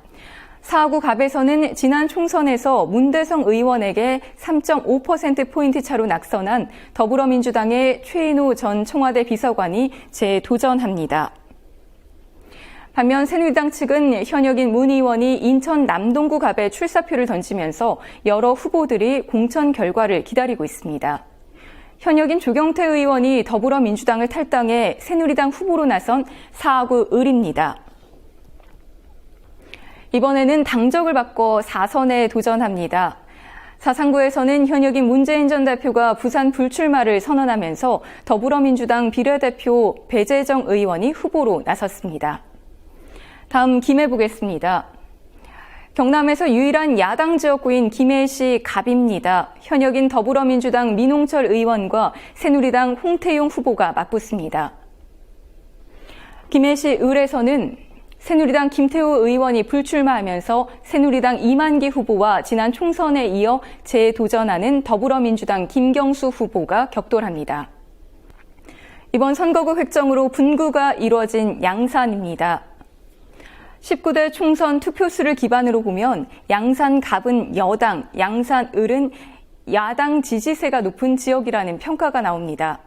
사하구 갑에서는 지난 총선에서 문대성 의원에게 3.5%포인트 차로 낙선한 더불어민주당의 최인호 전 청와대 비서관이 재도전합니다. 반면 새누리당 측은 현역인 문 의원이 인천 남동구 갑에 출사표를 던지면서 여러 후보들이 공천 결과를 기다리고 있습니다. 현역인 조경태 의원이 더불어민주당을 탈당해 새누리당 후보로 나선 4구 을입니다. 이번에는 당적을 바꿔 4선에 도전합니다. 사상구에서는 현역인 문재인 전 대표가 부산 불출마를 선언하면서 더불어민주당 비례대표 배재정 의원이 후보로 나섰습니다. 다음 김해 보겠습니다. 경남에서 유일한 야당 지역구인 김해시 갑입니다. 현역인 더불어민주당 민홍철 의원과 새누리당 홍태용 후보가 맞붙습니다. 김해시 을에서는 새누리당 김태우 의원이 불출마하면서 새누리당 이만기 후보와 지난 총선에 이어 재도전하는 더불어민주당 김경수 후보가 격돌합니다. 이번 선거구 획정으로 분구가 이루어진 양산입니다. 19대 총선 투표수를 기반으로 보면 양산 갑은 여당, 양산 을은 야당 지지세가 높은 지역이라는 평가가 나옵니다.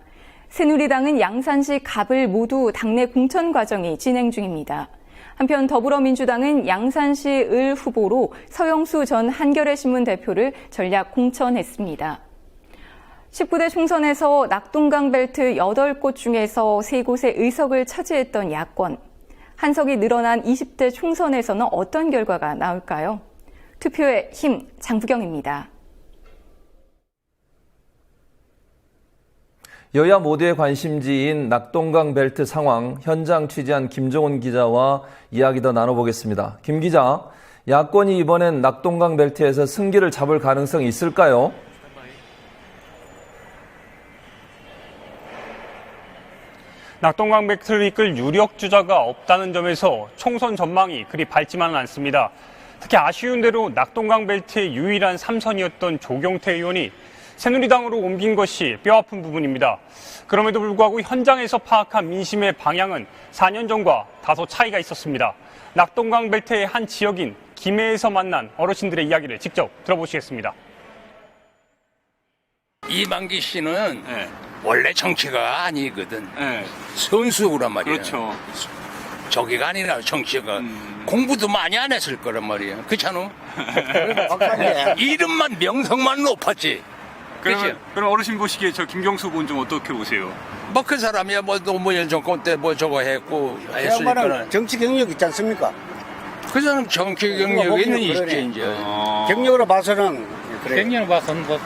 새누리당은 양산시 갑을 모두 당내 공천 과정이 진행 중입니다. 한편 더불어민주당은 양산시 을 후보로 서영수 전 한겨레신문 대표를 전략 공천했습니다. 19대 총선에서 낙동강 벨트 8곳 중에서 3곳의 의석을 차지했던 야권. 한석이 늘어난 20대 총선에서는 어떤 결과가 나올까요? 투표의 힘, 장부경입니다. 여야 모두의 관심지인 낙동강 벨트 상황 현장 취재한 김종훈 기자와 이야기 더 나눠보겠습니다. 김 기자, 야권이 이번엔 낙동강 벨트에서 승기를 잡을 가능성이 있을까요? 낙동강 벨트를 이끌 유력 주자가 없다는 점에서 총선 전망이 그리 밝지만은 않습니다. 특히 아쉬운 대로 낙동강 벨트의 유일한 3선이었던 조경태 의원이 새누리당으로 옮긴 것이 뼈아픈 부분입니다. 그럼에도 불구하고 현장에서 파악한 민심의 방향은 4년 전과 다소 차이가 있었습니다. 낙동강 벨트의 한 지역인 김해에서 만난 어르신들의 이야기를 직접 들어보시겠습니다. 이만기 씨는 원래 정치가 아니거든. 선수란 말이야. 그렇죠. 저기가 아니라 정치가 공부도 많이 안 했을 거란 말이야. 그렇잖아? 이름만 명성만 높았지. 그럼 어르신 보시기에 저 김경수 후보는 좀 어떻게 보세요? 뭐 그 사람이야 뭐 노무현 정권 때 뭐 저거 했고 했으니까 정치 경력 있지 않습니까? 그 사람 정치 경력이 있는 이시지 이제. 경력으로 봐서는 그래. 경력으로 봐서는 뭐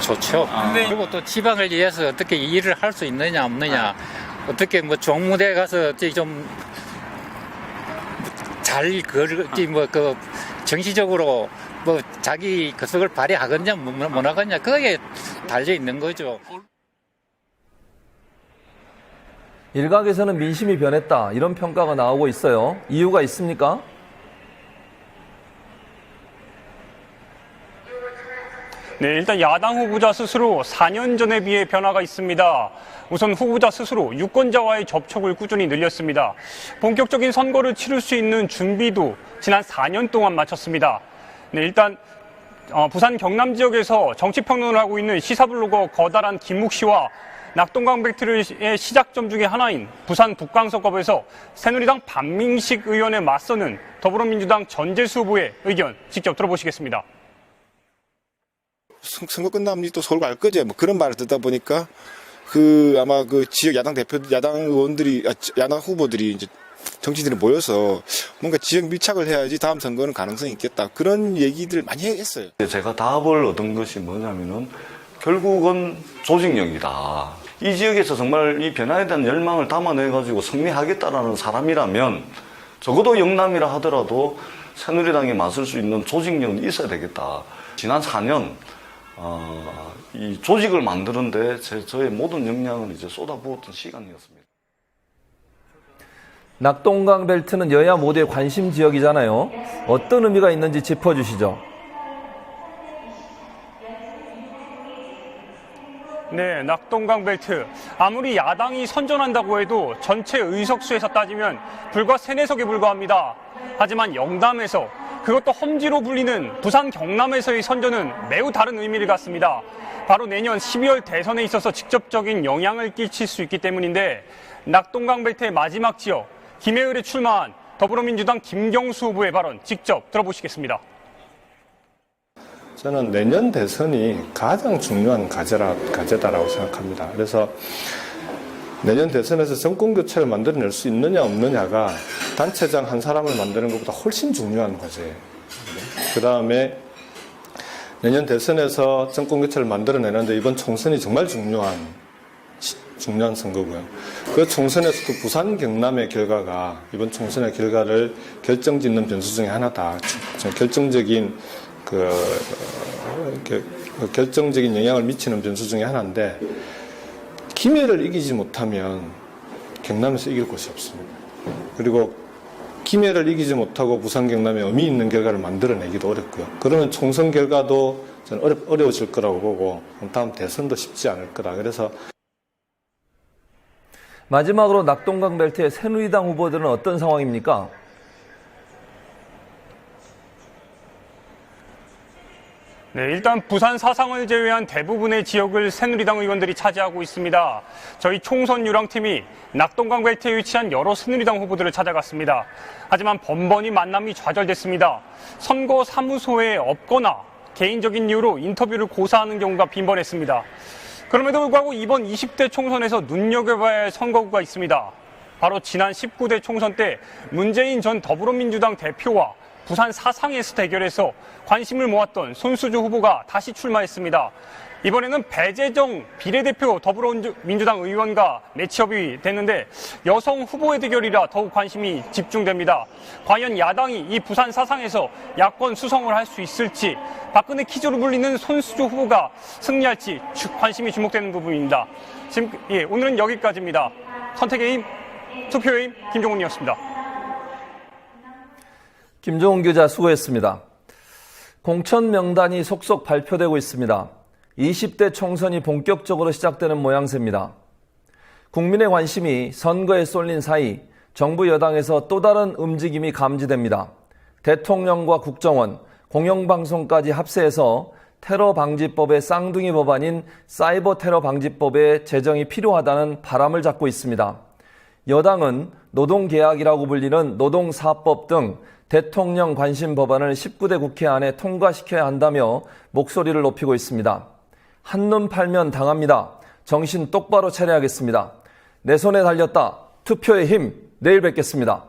좋죠. 그리고 또 지방을 위해서 어떻게 일을 할 수 있느냐 없느냐 어떻게 뭐 종무대 가서 좀 잘 걸지 뭐 그 정치적으로 뭐 자기 그속을 발휘하겠냐 못 하겠냐 그게 달려 있는 거죠. 일각에서는 민심이 변했다 이런 평가가 나오고 있어요. 이유가 있습니까? 네, 일단 야당 후보자 스스로 4년 전에 비해 변화가 있습니다. 우선 후보자 스스로 유권자와의 접촉을 꾸준히 늘렸습니다. 본격적인 선거를 치를 수 있는 준비도 지난 4년 동안 마쳤습니다. 네, 일단 부산 경남 지역에서 정치평론을 하고 있는 시사블로거 거다란 김묵 씨와 낙동강 벨트의 시작점 중에 하나인 부산 북강서갑에서 새누리당 반민식 의원에 맞서는 더불어민주당 전재수 후보의 의견 직접 들어보시겠습니다. 선거 끝나면 또 서울 갈 거지 뭐 그런 말을 듣다 보니까 아마 그 지역 야당 의원들이 야당 후보들이 이제 정치인들이 모여서 뭔가 지역 밀착을 해야지 다음 선거는 가능성이 있겠다 그런 얘기들 많이 했어요. 제가 답을 얻은 것이 뭐냐면은 결국은 조직력이다. 이 지역에서 정말 이 변화에 대한 열망을 담아내가지고 승리하겠다라는 사람이라면 적어도 영남이라 하더라도 새누리당에 맞설 수 있는 조직력은 있어야 되겠다. 지난 4년 이 조직을 만드는데 저의 모든 역량을 이제 쏟아부었던 시간이었습니다. 낙동강 벨트는 여야 모두의 관심 지역이잖아요. 어떤 의미가 있는지 짚어주시죠. 네, 낙동강 벨트. 아무리 야당이 선전한다고 해도 전체 의석수에서 따지면 불과 3-4석에 불과합니다. 하지만 영남에서 그것도 험지로 불리는 부산 경남에서의 선전은 매우 다른 의미를 갖습니다. 바로 내년 12월 대선에 있어서 직접적인 영향을 끼칠 수 있기 때문인데 낙동강 벨트의 마지막 지역 김해을에 출마한 더불어민주당 김경수 후보의 발언 직접 들어보시겠습니다. 저는 내년 대선이 가장 중요한 과제다라고 생각합니다. 그래서 내년 대선에서 정권 교체를 만들어낼 수 있느냐 없느냐가 단체장 한 사람을 만드는 것보다 훨씬 중요한 과제예요. 그 다음에 내년 대선에서 정권 교체를 만들어내는데 이번 총선이 정말 중요한 선거고요. 그 총선에서 그 부산 경남의 결과가 이번 총선의 결과를 결정짓는 변수 중에 하나다. 결정적인 결정적인 영향을 미치는 변수 중에 하나인데 김해를 이기지 못하면 경남에서 이길 곳이 없습니다. 그리고 김해를 이기지 못하고 부산 경남에 의미 있는 결과를 만들어내기도 어렵고요. 그러면 총선 결과도 저는 어려워질 거라고 보고 다음 대선도 쉽지 않을 거다. 그래서 마지막으로 낙동강 벨트의 새누리당 후보들은 어떤 상황입니까? 네, 일단 부산 사상을 제외한 대부분의 지역을 새누리당 의원들이 차지하고 있습니다. 저희 총선 유랑팀이 낙동강 벨트에 위치한 여러 새누리당 후보들을 찾아갔습니다. 하지만 번번이 만남이 좌절됐습니다. 선거 사무소에 없거나 개인적인 이유로 인터뷰를 고사하는 경우가 빈번했습니다. 그럼에도 불구하고 이번 20대 총선에서 눈여겨봐야 할 선거구가 있습니다. 바로 지난 19대 총선 때 문재인 전 더불어민주당 대표와 부산 사상에서 대결해서 관심을 모았던 손수주 후보가 다시 출마했습니다. 이번에는 배재정 비례대표 더불어민주당 의원과 매치업이 됐는데 여성 후보의 대결이라 더욱 관심이 집중됩니다. 과연 야당이 이 부산 사상에서 야권 수성을 할 수 있을지, 박근혜 키즈로 불리는 손수주 후보가 승리할지 관심이 주목되는 부분입니다. 오늘은 여기까지입니다. 선택의 힘, 투표의 힘, 김종훈이었습니다. 김종훈 기자 수고했습니다. 공천 명단이 속속 발표되고 있습니다. 20대 총선이 본격적으로 시작되는 모양새입니다. 국민의 관심이 선거에 쏠린 사이 정부 여당에서 또 다른 움직임이 감지됩니다. 대통령과 국정원, 공영방송까지 합세해서 테러 방지법의 쌍둥이 법안인 사이버 테러 방지법의 제정이 필요하다는 바람을 잡고 있습니다. 여당은 노동계약이라고 불리는 노동사법 등 대통령 관심 법안을 19대 국회 안에 통과시켜야 한다며 목소리를 높이고 있습니다. 한눈 팔면 당합니다. 정신 똑바로 차려야겠습니다. 내 손에 달렸다. 투표의 힘. 내일 뵙겠습니다.